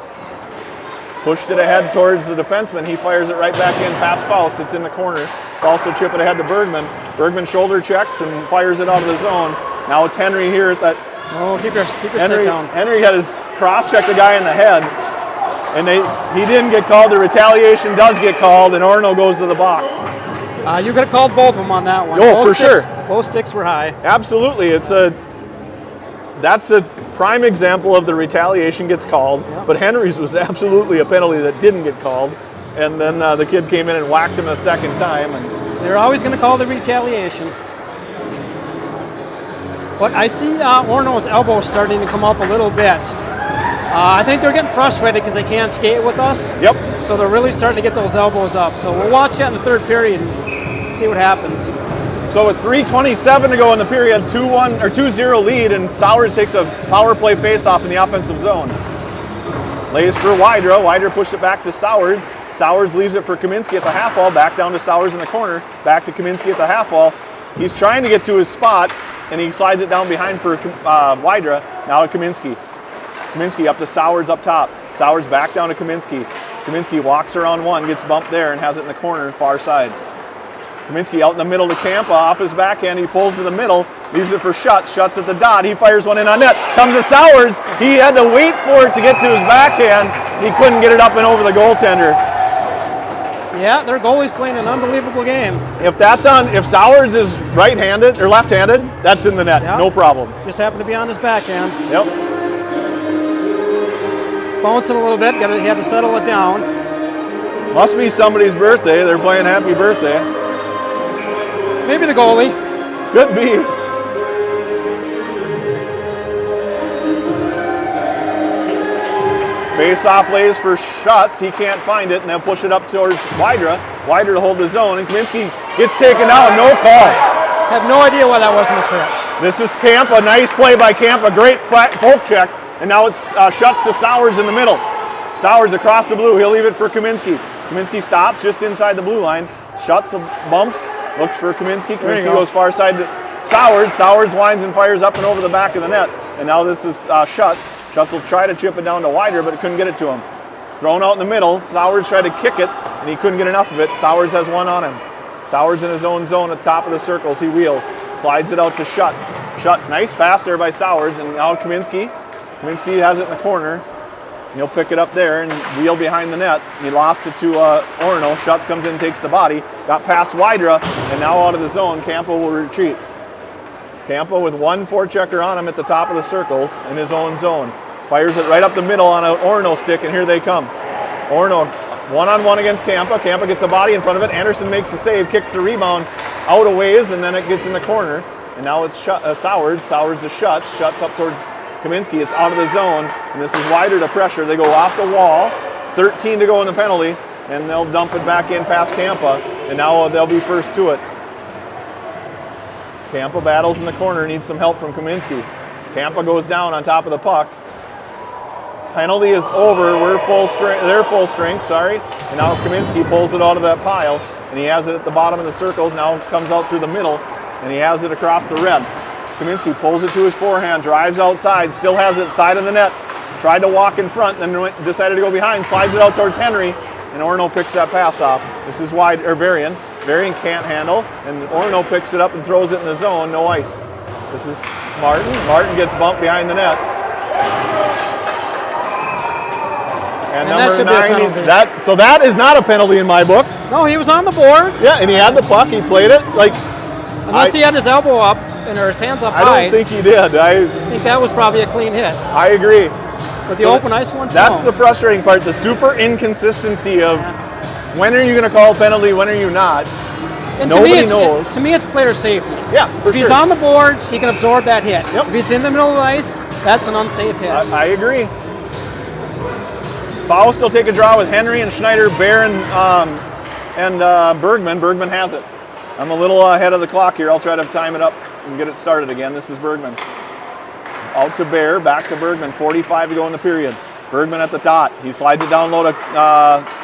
Speaker 1: pushed it ahead towards the defenseman. He fires it right back in past Faust. It's in the corner. Faust will chip it ahead to Bergman. Bergman shoulder checks and fires it out of the zone. Now it's Henry here at that.
Speaker 2: Oh, keep your
Speaker 1: Henry,
Speaker 2: stick down.
Speaker 1: Henry had his cross-check the guy in the head, and he didn't get called. The retaliation does get called, and Orono goes to the box.
Speaker 2: You could have called both of them on that one.
Speaker 1: Oh,
Speaker 2: both
Speaker 1: for sure.
Speaker 2: Both sticks were high.
Speaker 1: Absolutely. That's a prime example of the retaliation gets called,
Speaker 2: yeah.
Speaker 1: But Henry's was absolutely a penalty that didn't get called, and then the kid came in and whacked him a second time. And
Speaker 2: they're always going to call the retaliation. But I see Orono's elbow starting to come up a little bit. I think they're getting frustrated because they can't skate with us.
Speaker 1: Yep.
Speaker 2: So they're really starting to get those elbows up. So we'll watch that in the third period and see what happens.
Speaker 1: So with 3:27 to go in the period, 2-1 or 2-0 lead, and Sowers takes a power play faceoff in the offensive zone. Lays for Wydra. Wydra pushed it back to Sowers. Sowers leaves it for Kaminski at the half wall. Back down to Sowers in the corner. Back to Kaminski at the half wall. He's trying to get to his spot, and he slides it down behind for Wydra. Now to Kaminski. Kaminski up to Sowers up top. Sowers back down to Kaminski. Kaminski walks around one, gets bumped there, and has it in the corner, far side. Kaminski out in the middle to Kampa, off his backhand, he pulls to the middle, leaves it for Schutz. Schutz at the dot, he fires one in on net. Comes to Sowers, he had to wait for it to get to his backhand. He couldn't get it up and over the goaltender.
Speaker 2: Yeah, their goalie's playing an unbelievable game.
Speaker 1: If Sowers is right-handed or left-handed, that's in the net,
Speaker 2: yeah.
Speaker 1: No problem.
Speaker 2: Just happened to be on his backhand.
Speaker 1: Yep.
Speaker 2: Bouncing a little bit, he had to settle it down.
Speaker 1: Must be somebody's birthday, they're playing happy birthday.
Speaker 2: Maybe the goalie.
Speaker 1: Could be. Face-off lays for Schutz. He can't find it, and they'll push it up towards Wydra. Wydra to hold the zone, and Kaminski gets taken out. No call.
Speaker 2: Have no idea why that wasn't a trip.
Speaker 1: This is Kampa. Nice play by Kampa. Great poke check. And now it's Schutz to Sowers in the middle. Sowers across the blue. He'll leave it for Kaminski. Kaminski stops just inside the blue line. Schutz bumps. Looks for Kaminski. Kaminski goes far side to Sowers. Sowers winds and fires up and over the back of the net. And now this is Schutz. Schutz will try to chip it down to Wydra, but couldn't get it to him. Thrown out in the middle. Sowers tried to kick it, and he couldn't get enough of it. Sowers has one on him. Sowers in his own zone at the top of the circles. He wheels. Slides it out to Schutz. Schutz, nice pass there by Sowers. And now Kaminski. Kaminski has it in the corner. He'll pick it up there and wheel behind the net. He lost it to Orono. Schutz comes in, takes the body. Got past Wydra, and now out of the zone, Kampa will retreat. Kampa with one forechecker on him at the top of the circles in his own zone. Fires it right up the middle on an Orono stick, and here they come. Orono one-on-one against Kampa. Kampa gets a body in front of it. Anderson makes the save, kicks the rebound out a ways, and then it gets in the corner. And now it's Sowers. Sowers to Schutz. Schutz up towards Kaminski. It's out of the zone, and this is Wydra to pressure. They go off the wall. 13 to go in the penalty, and they'll dump it back in past Kampa, and now they'll be first to it. Kampa battles in the corner, needs some help from Kaminski. Kampa goes down on top of the puck. Penalty is over. They're full strength, sorry. And now Kaminski pulls it out of that pile, and he has it at the bottom of the circles. Now comes out through the middle, and he has it across the red. Kaminski pulls it to his forehand, drives outside, still has it side of the net. Tried to walk in front, then decided to go behind, slides it out towards Henry, and Orono picks that pass off. This is Varian. Varian can't handle, and Orono picks it up and throws it in the zone, no ice. This is Martin. Martin gets bumped behind the net. And number 90, so that is not a penalty in my book.
Speaker 2: No, he was on the boards.
Speaker 1: Yeah, and he had the puck, he played it like...
Speaker 2: Unless he had his elbow up. or his hands up
Speaker 1: I
Speaker 2: high,
Speaker 1: don't think he did.
Speaker 2: I think that was probably a clean hit.
Speaker 1: I agree.
Speaker 2: But the open ice ones,
Speaker 1: That's
Speaker 2: no.
Speaker 1: the frustrating part, the super inconsistency of when are you going to call a penalty, when are you not?
Speaker 2: And
Speaker 1: Nobody knows.
Speaker 2: To me, it's player safety.
Speaker 1: Yeah, for
Speaker 2: If he's on the boards, he can absorb that hit.
Speaker 1: Yep.
Speaker 2: If he's in the middle of the ice, that's an unsafe hit.
Speaker 1: I agree. Faust will take a draw with Henry and Schneider, Bear and Bergman. Bergman has it. I'm a little ahead of the clock here. I'll try to time it up and get it started again. This is Bergman. Out to Bear, back to Bergman. 45 to go in the period. Bergman at the dot. He slides it down low to,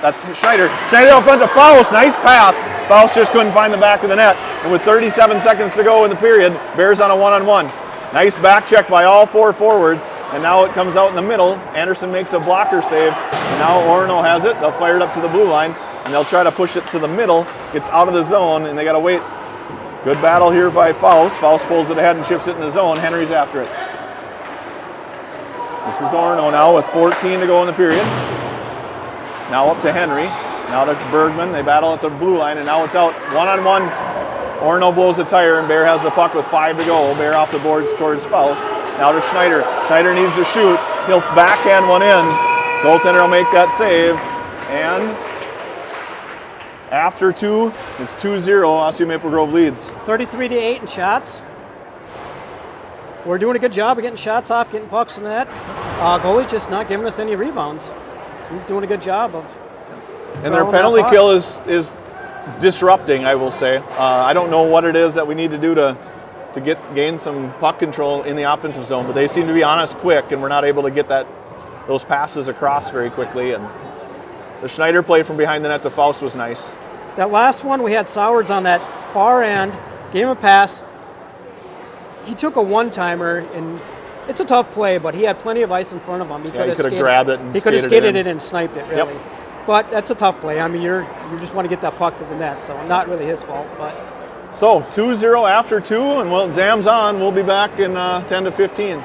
Speaker 1: that's Schneider. Schneider out front to Faust. Nice pass. Faust just couldn't find the back of the net. And with 37 seconds to go in the period, Bears on a one-on-one. Nice back check by all 4 forwards. And now it comes out in the middle. Anderson makes a blocker save. And now Orono has it. They'll fire it up to the blue line. And they'll try to push it to the middle. Gets out of the zone, and they got to wait. Good battle here by Faust. Faust pulls it ahead and chips it in the zone. Henry's after it. This is Orono now with 14 to go in the period. Now up to Henry. Now to Bergman. They battle at the blue line, and now it's out one-on-one. Orono blows a tire, and Bear has the puck with 5 to go. Bear off the boards towards Faust. Now to Schneider. Schneider needs to shoot. He'll backhand one in. Goaltender will make that save. And after 2, it's 2-0. Osseo Maple Grove leads.
Speaker 2: 33-8 in shots. We're doing a good job of getting shots off, getting pucks in the net. Goalie's just not giving us any rebounds. He's doing a good job of.
Speaker 1: And their penalty kill is disrupting, I will say. I don't know what it is that we need to do to gain some puck control in the offensive zone, but they seem to be on us quick, and we're not able to get those passes across very quickly. And the Schneider play from behind the net to Faust was nice.
Speaker 2: That last one, we had Sowards on that far end, gave him a pass. He took a one-timer, and it's a tough play, but he had plenty of ice in front of him. He could have
Speaker 1: grabbed it and
Speaker 2: he could have skated
Speaker 1: it
Speaker 2: and sniped it, really. Yep. But that's a tough play. I mean, you just want to get that puck to the net, so not really his fault. But
Speaker 1: so 2-0 after 2, and well, Zam's on. We'll be back in 10 to 15.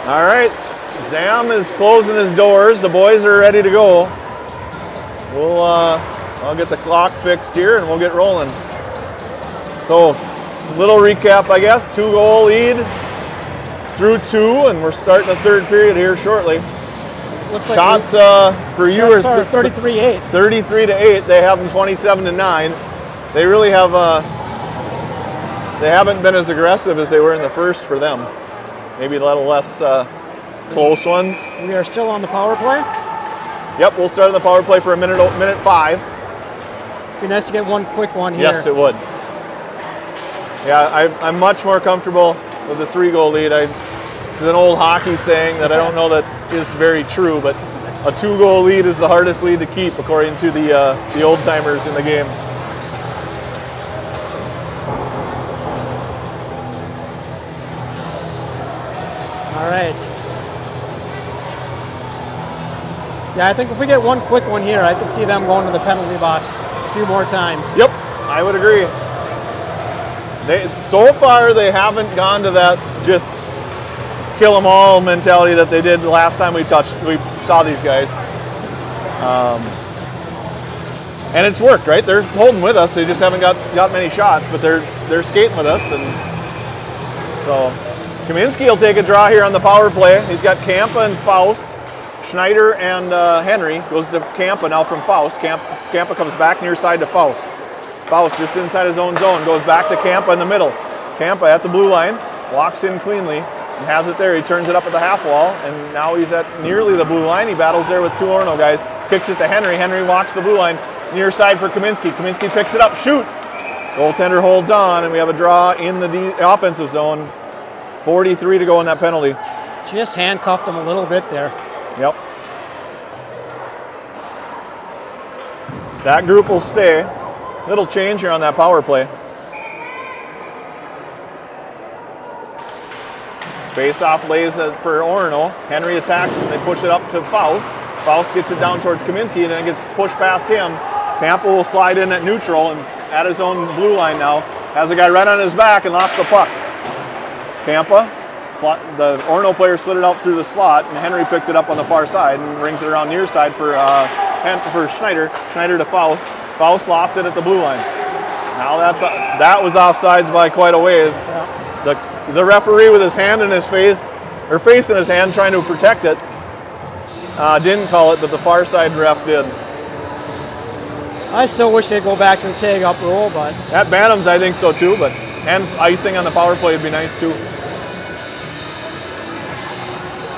Speaker 1: All right, Zam is closing his doors. The boys are ready to go. I'll get the clock fixed here and we'll get rolling. So, little recap, I guess. 2-goal lead through 2, and we're starting the third period here shortly.
Speaker 2: Looks like
Speaker 1: shots for you are
Speaker 2: 33-8.
Speaker 1: 33-8. They have them 27-9. They really have. They haven't been as aggressive as they were in the first for them. Maybe a little less close ones.
Speaker 2: We are still on the power play.
Speaker 1: Yep, we'll start on the power play for minute 5.
Speaker 2: Be nice to get one quick one here.
Speaker 1: Yes, it would. Yeah, I'm much more comfortable with the 3-goal lead. This is an old hockey saying that I don't know that is very true, but a 2-goal lead is the hardest lead to keep, according to the old timers in the game.
Speaker 2: All right. Yeah, I think if we get one quick one here, I could see them going to the penalty box a few more times.
Speaker 1: Yep, I would agree. So far, they haven't gone to that just kill them all mentality that they did the last time we saw these guys. And it's worked, right? They're holding with us. They just haven't got many shots, but they're skating with us, and so Kaminski will take a draw here on the power play. He's got Kampa and Faust. Schneider and Henry goes to Kampa now from Faust. Kampa comes back near side to Faust. Faust just inside his own zone, goes back to Kampa in the middle. Kampa at the blue line, walks in cleanly and has it there. He turns it up at the half wall, and now he's at nearly the blue line. He battles there with 2 Orono guys, kicks it to Henry. Henry walks the blue line, near side for Kaminski. Kaminski picks it up, shoots. Goaltender holds on, and we have a draw in the offensive zone. 43 to go in that penalty.
Speaker 2: Just handcuffed him a little bit there.
Speaker 1: Yep. That group will stay. Little change here on that power play. Face-off lays for Orono. Henry attacks and they push it up to Faust. Faust gets it down towards Kaminski and then it gets pushed past him. Kampa will slide in at neutral and at his own blue line now. Has a guy right on his back and lost the puck. Kampa, the Orono player slid it out through the slot and Henry picked it up on the far side and brings it around near side for Schneider. Schneider to Faust. Faust lost it at the blue line. Now that was offsides by quite a ways. Yeah. The referee with his hand in his face, or face in his hand, trying to protect it, didn't call it, but the far side ref did.
Speaker 2: I still wish they'd go back to the tag up rule, but
Speaker 1: at Bantam's I think so too. And icing on the power play would be nice too.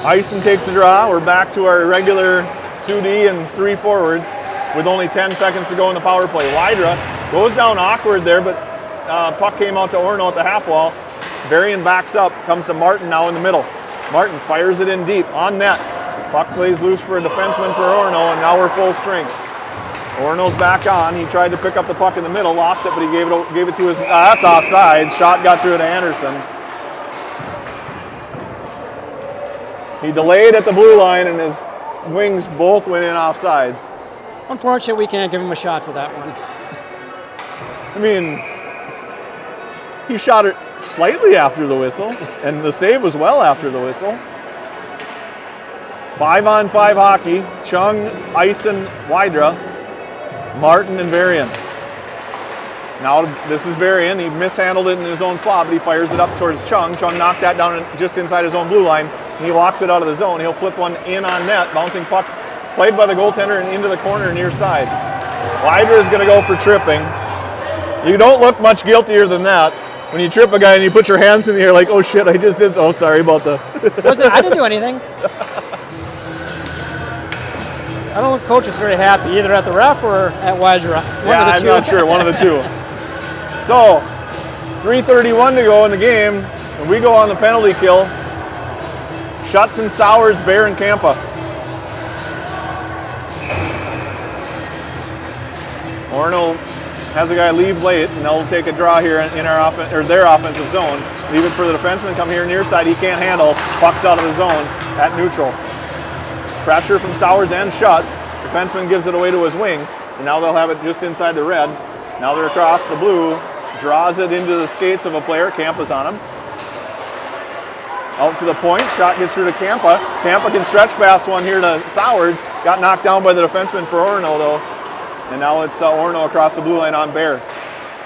Speaker 1: Ison takes the draw. We're back to our regular 2D and 3 forwards with only 10 seconds to go in the power play. Wydra goes down awkward there, but puck came out to Orono at the half wall. Varian backs up, comes to Martin now in the middle. Martin fires it in deep, on net. Puck plays loose for a defenseman for Orono, and now we're full strength. Orono's back on. He tried to pick up the puck in the middle, lost it, but he gave it to his. That's offside. Shot got through to Anderson. He delayed at the blue line, and his wings both went in offsides.
Speaker 2: Unfortunately, we can't give him a shot for that one.
Speaker 1: I mean, he shot it slightly after the whistle, and the save was well after the whistle. 5-on-5 hockey. Chung, Ison, Wydra, Martin, and Varian. Now this is Varian. He mishandled it in his own slot, but he fires it up towards Chung. Chung knocked that down just inside his own blue line. He walks it out of the zone. He'll flip one in on net. Bouncing puck played by the goaltender and into the corner near side. Wydra is going to go for tripping. You don't look much guiltier than that when you trip a guy and you put your hands in the air like, oh shit, I just did. Oh, sorry about the.
Speaker 2: I didn't do anything. I don't think coach is very happy either at the ref or at Wydra.
Speaker 1: I'm not sure. One of the two. So, 3:31 to go in the game, and we go on the penalty kill. Schutz and Sowards, Bear and Kampa. Orono has a guy leave late, and they'll take a draw here in their offensive zone. Leave it for the defenseman. Come here near side. He can't handle. Puck's out of the zone at neutral. Pressure from Sowards and Schutz. Defenseman gives it away to his wing, and now they'll have it just inside the red. Now they're across the blue. Draws it into the skates of a player. Kampa's on him. Out to the point, shot gets through to Campa. Campa can stretch pass one here to Sowards. Got knocked down by the defenseman for Orono though. And now it's Orono across the blue line on Bear.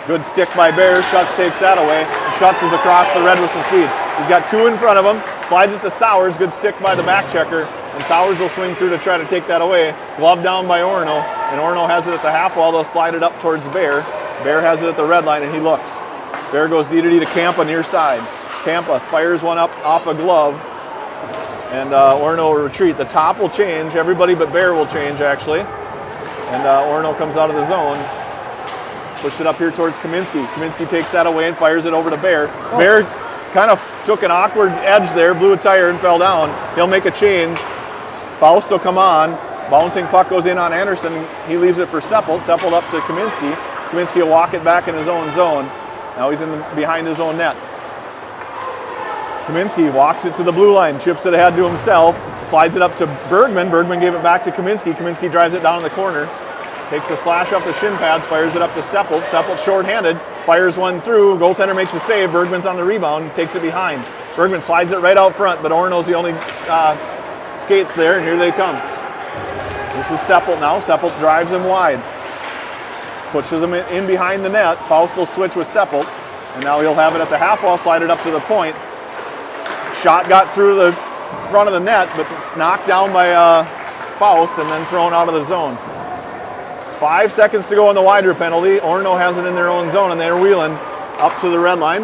Speaker 1: Good stick by Bear, Schutz takes that away. And Schutz is across the red with some speed. He's got two in front of him, slides it to Sowards, good stick by the back checker. And Sowards will swing through to try to take that away. Glove down by Orono, and Orono has it at the half wall. They'll slide it up towards Bear. Bear has it at the red line, and he looks. Bear goes D to Campa near side. Campa fires one up off a glove, and Orono will retreat. The top will change. Everybody but Bear will change, actually. And Orono comes out of the zone. Push it up here towards Kaminsky. Kaminsky takes that away and fires it over to Bear. Oh. Bear kind of took an awkward edge there, blew a tire and fell down. He'll make a change. Faust will come on. Bouncing puck goes in on Anderson. He leaves it for Seppelt. Seppelt up to Kaminsky. Kaminsky will walk it back in his own zone. Now he's behind his own net. Kaminsky walks it to the blue line, chips it ahead to himself, slides it up to Bergman. Bergman gave it back to Kaminsky. Kaminsky drives it down in the corner. Takes a slash up the shin pads, fires it up to Seppelt. Seppelt short-handed, fires one through. Goaltender makes a save. Bergman's on the rebound, takes it behind. Bergman slides it right out front, but Orono's the only skates there, and here they come. This is Seppelt now. Seppelt drives him wide. Pushes him in behind the net. Faust will switch with Seppelt, and now he'll have it at the half wall, slide it up to the point. Shot got through the front of the net, but it's knocked down by Faust and then thrown out of the zone. 5 seconds to go on the Wider penalty. Orono has it in their own zone, and they're wheeling up to the red line.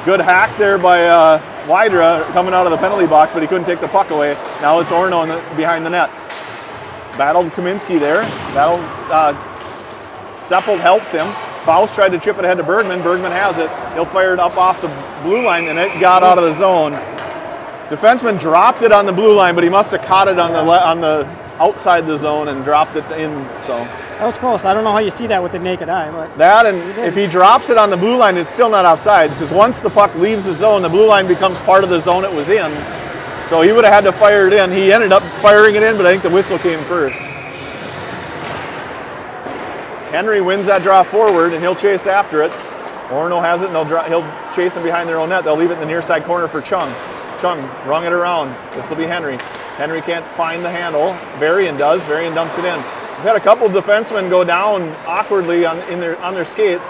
Speaker 1: Good hack there by Wider coming out of the penalty box, but he couldn't take the puck away. Now it's Orono behind the net. Battled Kaminsky there. Seppelt helps him. Faust tried to chip it ahead to Bergman. Bergman has it. He'll fire it up off the blue line, and it got out of the zone. Defenseman dropped it on the blue line, but he must have caught it on the outside the zone and dropped it in. So
Speaker 2: that was close. I don't know how you see that with the naked eye. But
Speaker 1: that, and if he drops it on the blue line, it's still not offsides, because once the puck leaves the zone, the blue line becomes part of the zone it was in. So he would have had to fire it in. He ended up firing it in, but I think the whistle came first. Henry wins that draw forward, and he'll chase after it. Orono has it, and he'll chase him behind their own net. They'll leave it in the near side corner for Chung. Chung rung it around. This will be Henry. Henry can't find the handle. Varian does. Varian dumps it in. We've had a couple of defensemen go down awkwardly on their skates.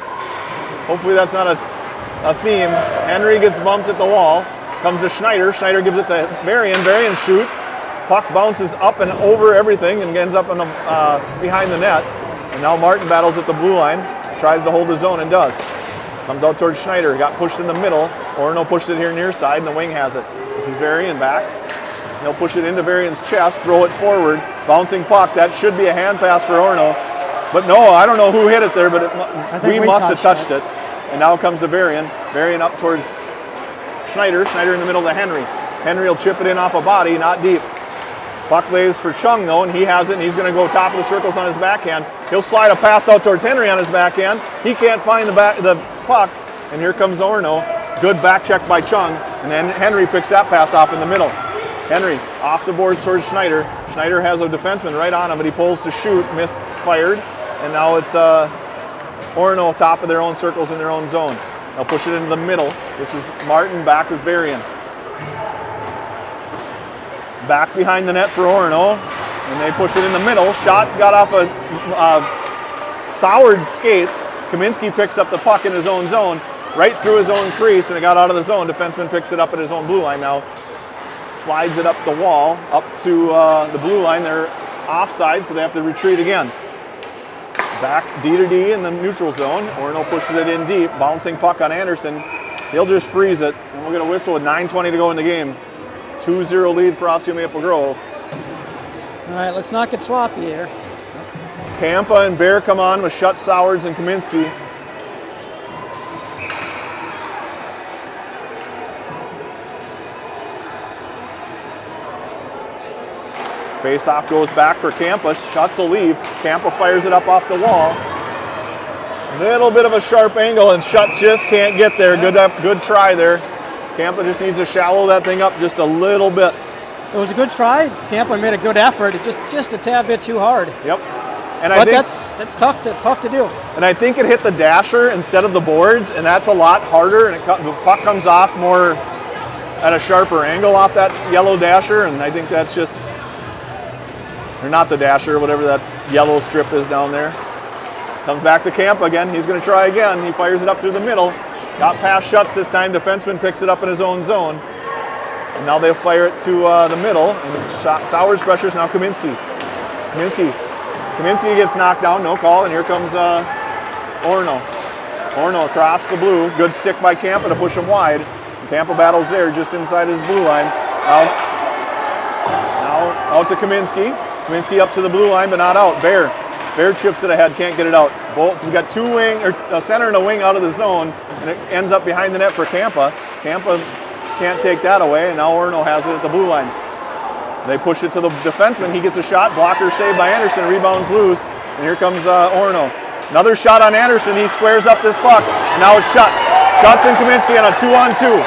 Speaker 1: Hopefully that's not a theme. Henry gets bumped at the wall. Comes to Schneider. Schneider gives it to Varian. Varian shoots. Puck bounces up and over everything and ends up on the, behind the net. And now Martin battles at the blue line. Tries to hold his own and does. Comes out towards Schneider. Got pushed in the middle. Orono pushed it here near side, and the wing has it. This is Varian back. He'll push it into Varian's chest, throw it forward. Bouncing puck. That should be a hand pass for Orono. But no, I don't know who hit it there, but we must have touched it. And now comes to Varian. Varian up towards Schneider. Schneider in the middle to Henry. Henry will chip it in off a body, not deep. Puck lays for Chung though, and he has it, and he's going to go top of the circles on his backhand. He'll slide a pass out towards Henry on his backhand. He can't find the puck, and here comes Orono. Good back check by Chung, and then Henry picks that pass off in the middle. Henry off the board towards Schneider. Schneider has a defenseman right on him, but he pulls to shoot, missed, fired, and now it's Orono top of their own circles in their own zone. They'll push it into the middle. This is Martin back with Varian. Back behind the net for Orono, and they push it in the middle. Shot got off a soured skates. Kaminsky picks up the puck in his own zone, right through his own crease, and it got out of the zone. Defenseman picks it up at his own blue line now. Slides it up the wall, up to the blue line. They're offside, so they have to retreat again. Back D to D in the neutral zone. Orono pushes it in deep, bouncing puck on Anderson. He'll just freeze it, and we're going to whistle with 9:20 to go in the game. 2-0 lead for Osseo Maple Grove.
Speaker 2: All right, let's not get sloppy here.
Speaker 1: Campa and Bear come on with Schutz, Sowards, and Kaminsky. Face-off goes back for Campa. Schutz will leave. Campa fires it up off the wall. Little bit of a sharp angle, and Schutz just can't get there. Good try there. Campa just needs to shallow that thing up just a little bit.
Speaker 2: It was a good try. Campa made a good effort. It just a tad bit too hard.
Speaker 1: Yep. And
Speaker 2: but that's tough to do.
Speaker 1: And I think it hit the dasher instead of the boards, and that's a lot harder. And the puck comes off more at a sharper angle off that yellow dasher, and I think that's just, or not the dasher, whatever that yellow strip is down there. Comes back to Camp again. He's going to try again. He fires it up through the middle. Got past Schutz this time. Defenseman picks it up in his own zone. And now they'll fire it to the middle. And Sowers pressures now Kaminsky. Kaminsky gets knocked down. No call. And here comes Orono. Orono across the blue. Good stick by Campa to push him wide. Campa battles there just inside his blue line. Now out to Kaminsky. Kaminsky up to the blue line, but not out. Bear chips it ahead, can't get it out. We got a center and a wing out of the zone, and it ends up behind the net for Campa. Campa can't take that away, and now Orono has it at the blue line. They push it to the defenseman. He gets a shot. Blocker saved by Anderson. Rebounds loose, and here comes Orono. Another shot on Anderson. He squares up this puck. And now it's Schutz. Schutz and Kaminsky on a 2-on-2.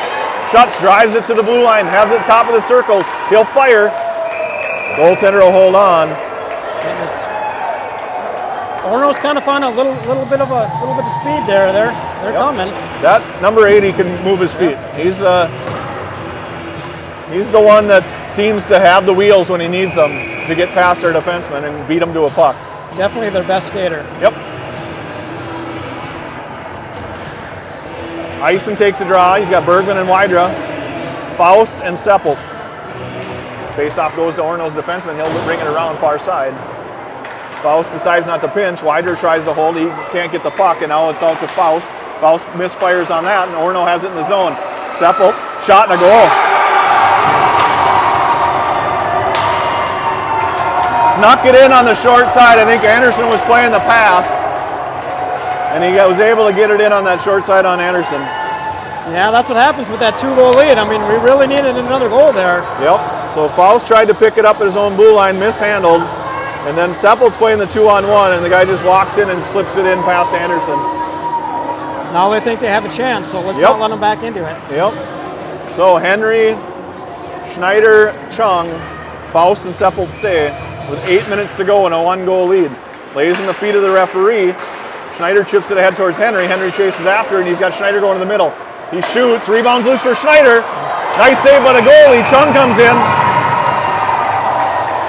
Speaker 1: Schutz drives it to the blue line, has it top of the circles. He'll fire. Goaltender will hold on.
Speaker 2: Orono's kind of found a little bit of speed there. They're coming.
Speaker 1: That number 80 can move his feet. He's the one that seems to have the wheels when he needs them to get past our defenseman and beat him to a puck.
Speaker 2: Definitely their best skater.
Speaker 1: Yep. Eisen takes a draw. He's got Bergman and Wydra, Faust and Seppel. Face-off goes to Orono's defenseman. He'll bring it around far side. Faust decides not to pinch. Wydra tries to hold. He can't get the puck, and now it's out to Faust. Faust misfires on that, and Orono has it in the zone. Seppel, shot and a goal. Snuck it in on the short side. I think Anderson was playing the pass, and he was able to get it in on that short side on Anderson.
Speaker 2: Yeah, that's what happens with that 2-goal lead. I mean, we really needed another goal there.
Speaker 1: Yep. So Faust tried to pick it up at his own blue line, mishandled. And then Seppel's playing the 2-on-1, and the guy just walks in and slips it in past Anderson.
Speaker 2: Now they think they have a chance, so let's not let them back into it.
Speaker 1: Yep. So Henry, Schneider, Chung, Faust, and Seppel stay with 8 minutes to go and a 1-goal lead. Lays in the feet of the referee. Schneider chips it ahead towards Henry. Henry chases after, and he's got Schneider going to the middle. He shoots, rebounds loose for Schneider. Nice save by the goalie. Chung comes in.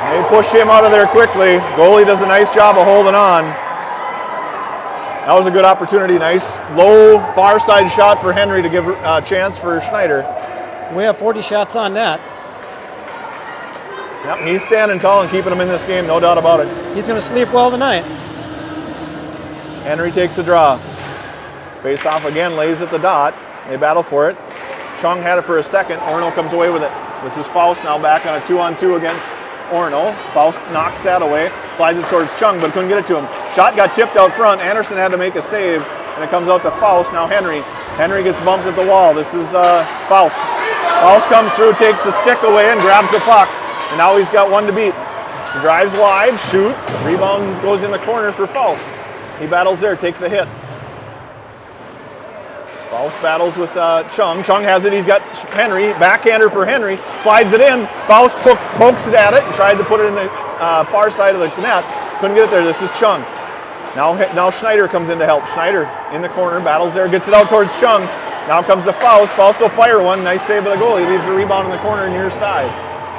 Speaker 1: They push him out of there quickly. Goalie does a nice job of holding on. That was a good opportunity. Nice low far side shot for Henry to give a chance for Schneider.
Speaker 2: We have 40 shots on net.
Speaker 1: Yep, he's standing tall and keeping him in this game, no doubt about it.
Speaker 2: He's going to sleep well tonight.
Speaker 1: Henry takes a draw. Face off again, lays at the dot. They battle for it. Chung had it for a second. Orono comes away with it. This is Faust now back on a 2-on-2 against Orono. Faust knocks that away, slides it towards Chung, but couldn't get it to him. Shot got tipped out front. Anderson had to make a save, and it comes out to Faust. Now Henry. Henry gets bumped at the wall. This is Faust. Faust comes through, takes the stick away, and grabs the puck. And now he's got one to beat. He drives wide, shoots. Rebound goes in the corner for Faust. He battles there, takes a hit. Faust battles with Chung. Chung has it. He's got Henry. Backhander for Henry. Slides it in. Faust pokes it at it and tried to put it in the far side of the net. Couldn't get it there. This is Chung. Now Schneider comes in to help. Schneider in the corner. Battles there. Gets it out towards Chung. Now comes to Faust. Faust will fire one. Nice save by the goalie. He leaves the rebound in the corner near side.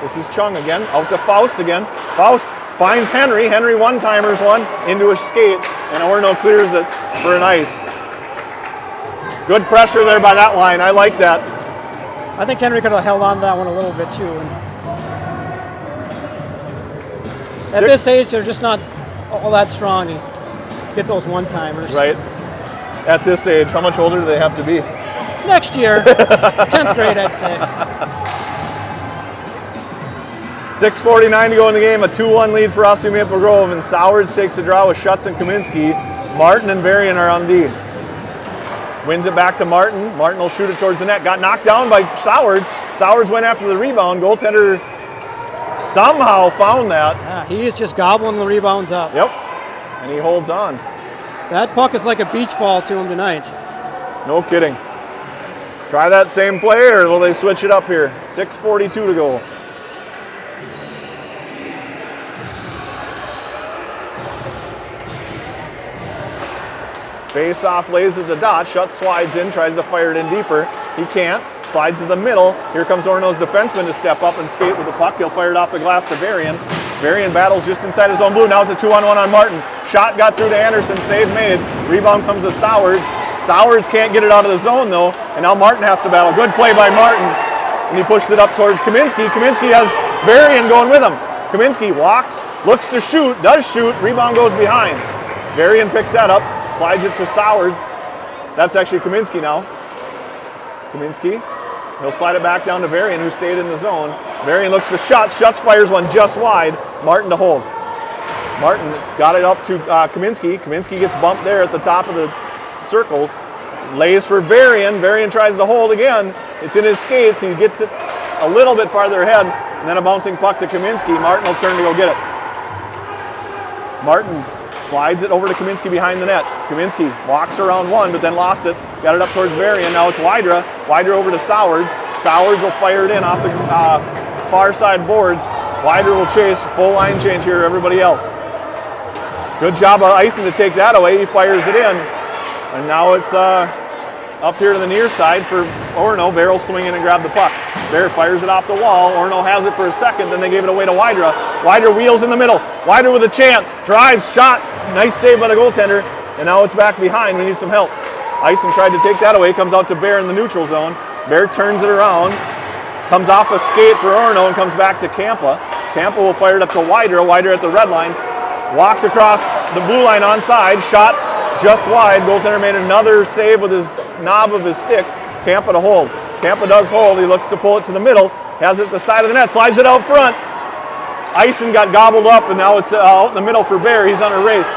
Speaker 1: This is Chung again. Out to Faust again. Faust finds Henry. Henry one-timers one into a skate. And Orono clears it for an ice. Good pressure there by that line. I like that.
Speaker 2: I think Henry could have held on to that one a little bit too. And at this age, they're just not all that strong to get those one-timers.
Speaker 1: Right. At this age, how much older do they have to be?
Speaker 2: Next year, 10th grade, I'd say.
Speaker 1: 6:49 to go in the game. A 2-1 lead for Osseo Maple Grove, and Sowards takes a draw with Schutz and Kaminsky. Martin and Varian are on D. Wins it back to Martin. Martin will shoot it towards the net. Got knocked down by Sowards. Sowards went after the rebound. Goaltender somehow found that.
Speaker 2: Yeah, he is just gobbling the rebounds up.
Speaker 1: Yep. And he holds on.
Speaker 2: That puck is like a beach ball to him tonight.
Speaker 1: No kidding. Try that same play, or will they switch it up here? 6:42 to go. Face off, lays at the dot, Schutz slides in, tries to fire it in deeper. He can't. Slides to the middle. Here comes Orono's defenseman to step up and skate with the puck. He'll fire it off the glass to Varian. Varian battles just inside his own blue. Now it's a 2-on-1 on Martin. Shot got through to Anderson. Save made. Rebound comes to Sowards. Sowards can't get it out of the zone though. And now Martin has to battle. Good play by Martin. And he pushed it up towards Kaminsky. Kaminsky has Varian going with him. Kaminsky walks, looks to shoot, does shoot. Rebound goes behind. Varian picks that up. Slides it to Sowards. That's actually Kaminsky now. Kaminsky. He'll slide it back down to Varian, who stayed in the zone. Varian looks to Schutz. Schutz fires one just wide. Martin to hold. Martin got it up to Kaminsky. Kaminsky gets bumped there at the top of the circles. Lays for Varian. Varian tries to hold again. It's in his skates. He gets it a little bit farther ahead. And then a bouncing puck to Kaminsky. Martin will turn to go get it. Martin slides it over to Kaminsky behind the net. Kaminsky walks around one, but then lost it. Got it up towards Varian. Now it's Wydra. Wydra over to Sowards. Sowards will fire it in off the far side boards. Wydra will chase. Full line change here, everybody else. Good job of Eisen to take that away. He fires it in. And now it's up here to the near side for Orono. Bear will swing in and grab the puck. Bear fires it off the wall. Orono has it for a second, then they gave it away to Wydra. Wydra wheels in the middle. Wydra with a chance. Drives, shot. Nice save by the goaltender. And now it's back behind. We need some help. Eisen tried to take that away. Comes out to Bear in the neutral zone. Bear turns it around. Comes off a skate for Orono and comes back to Kampa. Kampa will fire it up to Wydra. Wydra at the red line. Walked across the blue line onside. Shot just wide. Goaltender made another save with his knob of his stick. Kampa to hold. Kampa does hold. He looks to pull it to the middle. Has it at the side of the net. Slides it out front. Eisen got gobbled up, and now it's out in the middle for Bear. He's on a race.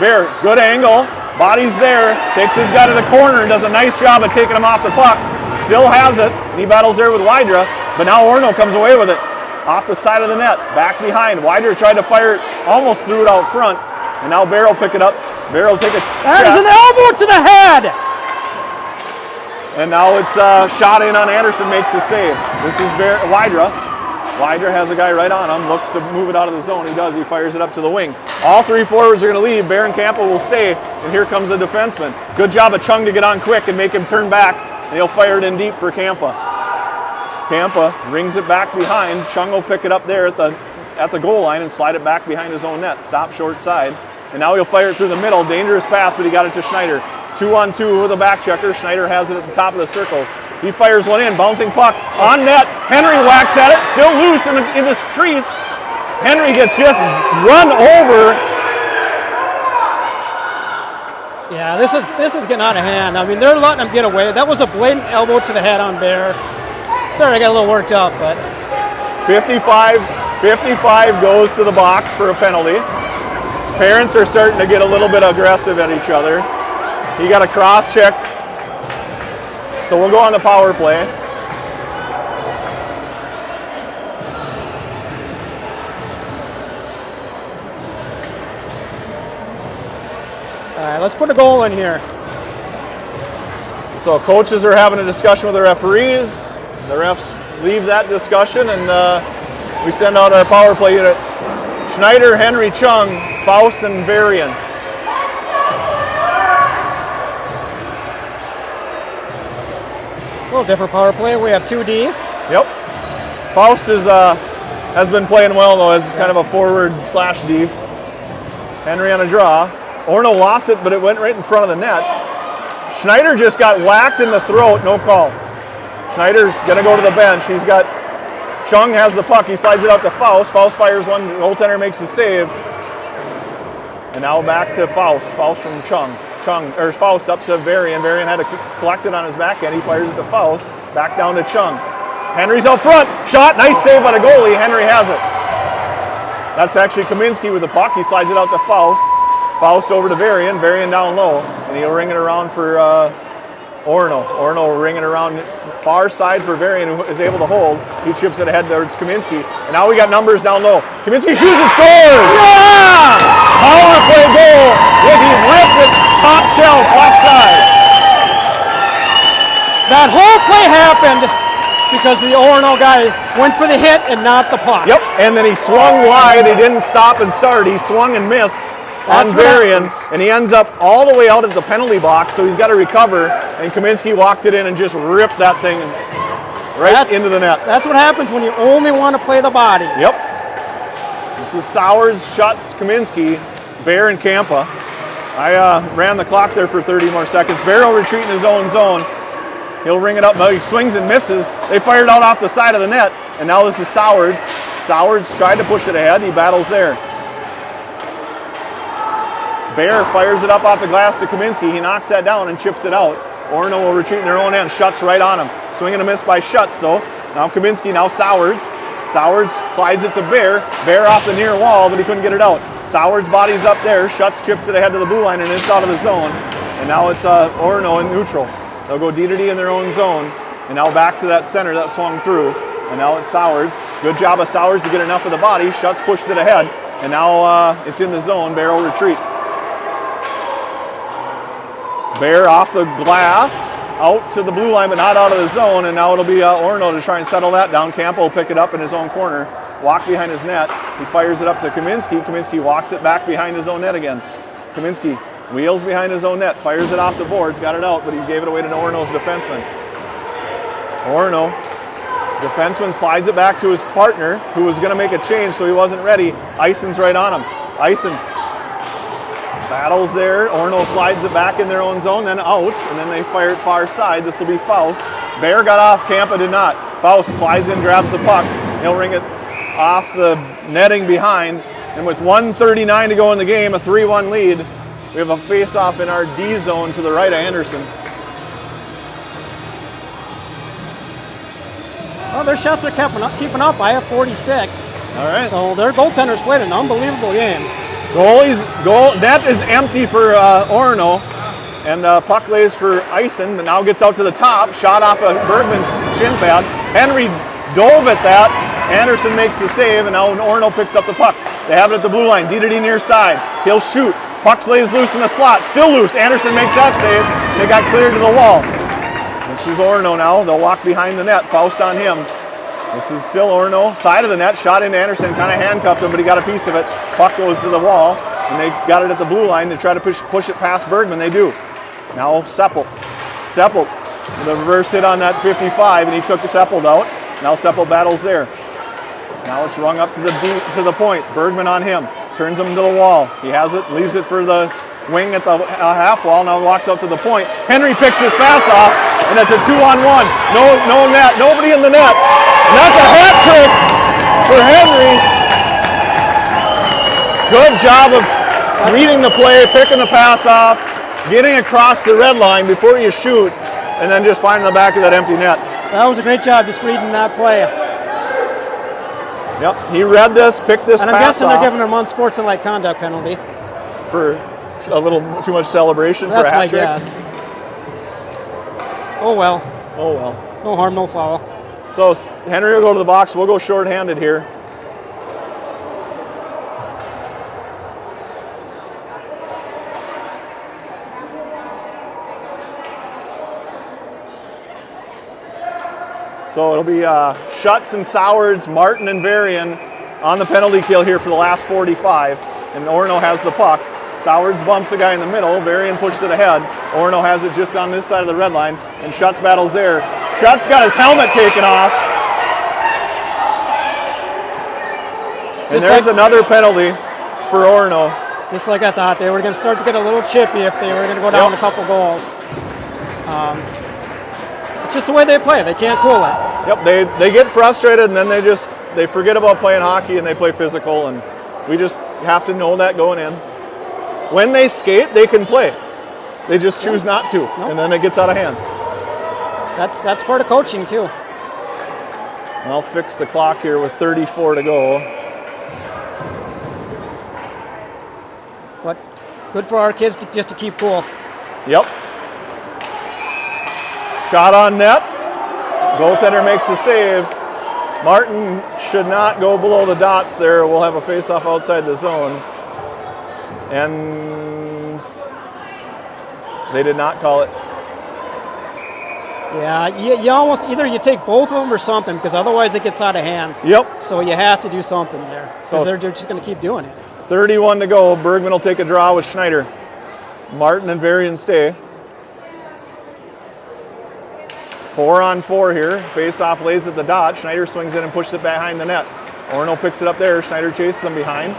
Speaker 1: Bear, good angle. Body's there. Takes his guy to the corner and does a nice job of taking him off the puck. Still has it. And he battles there with Wydra. But now Orono comes away with it. Off the side of the net. Back behind. Wydra tried to fire it. Almost threw it out front. And now Bear will pick it up. Bear will take it.
Speaker 2: That is an elbow to the head.
Speaker 1: And now it's shot in on Anderson, makes the save. This is Wydra. Wydra has a guy right on him, looks to move it out of the zone. He does, he fires it up to the wing. All three forwards are gonna leave. Bear and Kampa will stay, and here comes the defenseman. Good job of Chung to get on quick and make him turn back, and he'll fire it in deep for Kampa. Kampa rings it back behind. Chung will pick it up there at the goal line and slide it back behind his own net. Stop short side. And now he'll fire it through the middle. Dangerous pass, but he got it to Schneider. 2-on-2 with a back checker. Schneider has it at the top of the circles. He fires one in, bouncing puck on net. Henry whacks at it, still loose in this crease. Henry gets just run over.
Speaker 2: Yeah, this is getting out of hand. I mean, they're letting him get away. That was a blatant elbow to the head on Bear. Sorry, I got a little worked up, but
Speaker 1: 55 goes to the box for a penalty. Parents are starting to get a little bit aggressive at each other. He got a cross check. So we'll go on the power play.
Speaker 2: all right, let's put a goal in here.
Speaker 1: So coaches are having a discussion with the referees. The refs leave that discussion, and we send out our power play unit. Schneider, Henry, Chung, Faust, and Varian. A
Speaker 2: little different power play. We have 2D.
Speaker 1: Yep. Faust has been playing well, though, as kind of a forward/D. Henry on a draw. Orono lost it, but it went right in front of the net. Schneider just got whacked in the throat. No call. Schneider's going to go to the bench. He's got Chung has the puck. He slides it out to Faust. Faust fires one. The goaltender makes the save. And now back to Faust. Faust from Faust up to Varian. Varian had to collect it on his backhand. He fires it to Faust. Back down to Chung. Henry's out front. Shot. Nice save by the goalie. Henry has it. That's actually Kaminsky with the puck. He slides it out to Faust. Faust over to Varian. Varian down low. And he'll ring it around for Orono. Orono will ring it around far side for Varian, who is able to hold. He chips it ahead towards Kaminsky. And now we got numbers down low. Kaminsky shoots and scores!
Speaker 2: Yeah!
Speaker 1: Power play goal. He ripped it top shelf left side.
Speaker 2: That whole play happened because the Orono guy went for the hit and not the puck.
Speaker 1: Yep, and then he swung wide. He didn't stop and start. He swung and missed. on
Speaker 2: what
Speaker 1: Varian,
Speaker 2: happens.
Speaker 1: and he ends up all the way out at the penalty box, so he's got to recover, and Kaminsky walked it in and just ripped that thing right into the net.
Speaker 2: That's what happens when you only want to play the body.
Speaker 1: Yep. This is Sowards, Schutz, Kaminsky, Bear, and Kampa. I ran the clock there for 30 more seconds. Bear will retreat in his own zone. He'll ring it up, but he swings and misses. They fired out off the side of the net, and now this is Sowards. Sowards tried to push it ahead. He battles there. Bear fires it up off the glass to Kaminsky. He knocks that down and chips it out. Orono will retreat in their own end. Schutz right on him. Swing and a miss by Schutz, though. Now Kaminsky, now Sowards. Sowards slides it to Bear. Bear off the near wall, but he couldn't get it out. Sowards' body's up there. Schutz chips it ahead to the blue line, and it's out of the zone. And now it's Orono in neutral. They'll go D-to-D in their own zone. And now back to that center that swung through. And now it's Sowards. Good job of Sowards to get enough of the body. Schutz pushed it ahead. And now it's in the zone. Bear will retreat. Bear off the glass, out to the blue line, but not out of the zone. And now it'll be Orono to try and settle that down. Campo will pick it up in his own corner. Walk behind his net. He fires it up to Kaminsky. Kaminsky walks it back behind his own net again. Kaminsky wheels behind his own net, fires it off the boards, got it out, but he gave it away to Orono's defenseman. Orono, defenseman, slides it back to his partner, who was going to make a change, so he wasn't ready. Ison's right on him. Ison battles there. Orono slides it back in their own zone, then out, and then they fire it far side. This will be Faust. Bear got off, Kampa did not. Faust slides in, grabs the puck. He'll ring it off the netting behind, and with 1:39 to go in the game, a 3-1 lead. We have a face-off in our D zone to the right of Anderson.
Speaker 2: Well, their shots are keeping up. I have 46.
Speaker 1: All right.
Speaker 2: So their goaltenders played an unbelievable game.
Speaker 1: Net is empty for Orono, and puck lays for Ison, but now gets out to the top. Shot off of Bergman's shin pad. Henry dove at that. Anderson makes the save, and now Orono picks up the puck. They have it at the blue line. D-to-D near side. He'll shoot. Puck lays loose in the slot. Still loose. Anderson makes that save. They got cleared to the wall. This is Orono now. They'll walk behind the net. Faust on him. This is still Orono. Side of the net. Shot into Anderson. Kind of handcuffed him, but he got a piece of it. Puck goes to the wall, and they got it at the blue line to try to push it past Bergman. They do. Now Seppel. Seppel. The reverse hit on that 55, and he took Seppel out. Now Seppel battles there. Now it's rung up to the point. Bergman on him. Turns him to the wall. He has it, leaves it for the wing at the half wall. Now walks up to the point. Henry picks his pass off, and it's a 2-on-1. No net, nobody in the net. And that's a hat trick for Henry. Good job of reading the play, picking the pass off, getting across the red line before you shoot, and then just finding the back of that empty net.
Speaker 2: That was a great job just reading that play.
Speaker 1: Yep, he read this, picked this pass off.
Speaker 2: And I'm guessing they're giving him unsportsmanlike conduct penalty.
Speaker 1: For a little too much celebration for a hat trick.
Speaker 2: That's my guess. Oh well.
Speaker 1: Oh well.
Speaker 2: No harm, no foul.
Speaker 1: So Henry will go to the box. We'll go short-handed here. So it'll be Schutz and Sowards, Martin and Varian on the penalty kill here for the last 45. And Orono has the puck. Sowards bumps the guy in the middle. Varian pushed it ahead. Orono has it just on this side of the red line. And Schutz battles there. Schutz got his helmet taken off. And there's another penalty for Orono.
Speaker 2: Just like I thought, they were going to start to get a little chippy if they were going to go down a couple goals. It's just the way they play. They can't cool it.
Speaker 1: Yep, they get frustrated, and then they forget about playing hockey and they play physical, and we just have to know that going in. When they skate, they can play. They just choose not to, and then it gets out of hand.
Speaker 2: That's part of coaching too.
Speaker 1: And I'll fix the clock here with 34 to go.
Speaker 2: But good for our kids just to keep cool.
Speaker 1: Yep. Shot on net. Goaltender makes the save. Martin should not go below the dots there. We'll have a face-off outside the zone. And they did not call it.
Speaker 2: Yeah, you almost either you take both of them or something, because otherwise it gets out of hand.
Speaker 1: Yep.
Speaker 2: So you have to do something there, because they're just going to keep doing it.
Speaker 1: 31 to go. Bergman will take a draw with Schneider. Martin and Varian stay. 4-on-4 here. Face-off lays at the dot. Schneider swings in and pushes it behind the net. Orono picks it up there. Schneider chases them behind.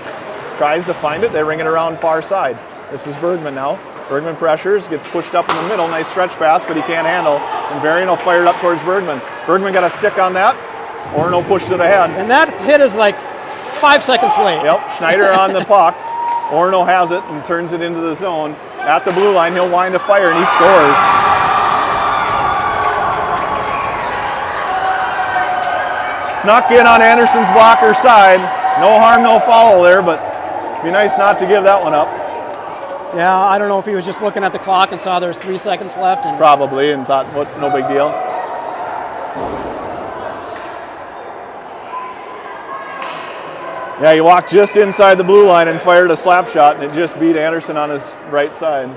Speaker 1: Tries to find it. They ring it around far side. This is Bergman now. Bergman pressures, gets pushed up in the middle. Nice stretch pass, but he can't handle. And Varian will fire it up towards Bergman. Bergman got a stick on that. Orono pushes it ahead.
Speaker 2: And that hit is like 5 seconds late.
Speaker 1: Yep, Schneider on the puck. Orono has it and turns it into the zone. At the blue line, he'll wind a fire, and he scores. Snuck in on Anderson's blocker side. No harm, no foul there, but it'd be nice not to give that one up.
Speaker 2: Yeah, I don't know if he was just looking at the clock and saw there was 3 seconds left. And
Speaker 1: Probably, and thought, what, no big deal. Yeah, he walked just inside the blue line and fired a slap shot, and it just beat Anderson on his right side.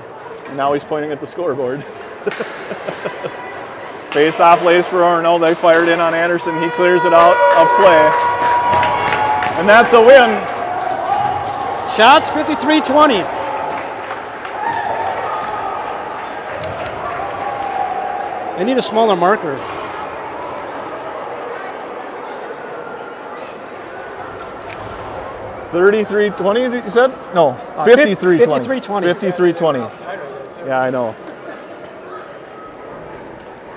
Speaker 1: And now he's pointing at the scoreboard. Face-off lays for Orono. They fired in on Anderson. He clears it out of play. And that's a win.
Speaker 2: Shots 53-20. They need a smaller marker.
Speaker 1: $33-20, you said? No, 53-20.
Speaker 2: 53-20.
Speaker 1: 53-20. Yeah, I know.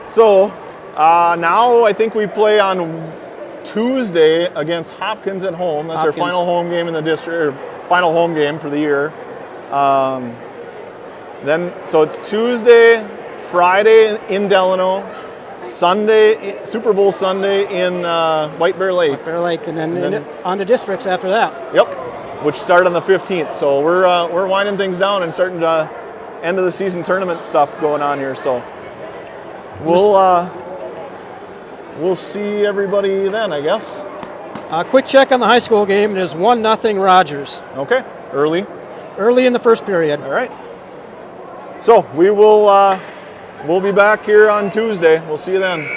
Speaker 1: So now I think we play on Tuesday against Hopkins at home. That's
Speaker 2: Hopkins.
Speaker 1: our final home game in the district, or final home game for the year. So it's Tuesday, Friday in Delano, Sunday, Super Bowl Sunday in White Bear Lake.
Speaker 2: Bear Lake, and then on to districts after that.
Speaker 1: Yep, which start on the 15th. So we're winding things down and starting to end of the season tournament stuff going on here. So we'll see everybody then, I guess.
Speaker 2: Quick check on the high school game. It is 1-0 Rogers.
Speaker 1: Okay, early
Speaker 2: in the first period.
Speaker 1: All right. So we'll be back here on Tuesday. We'll see you then.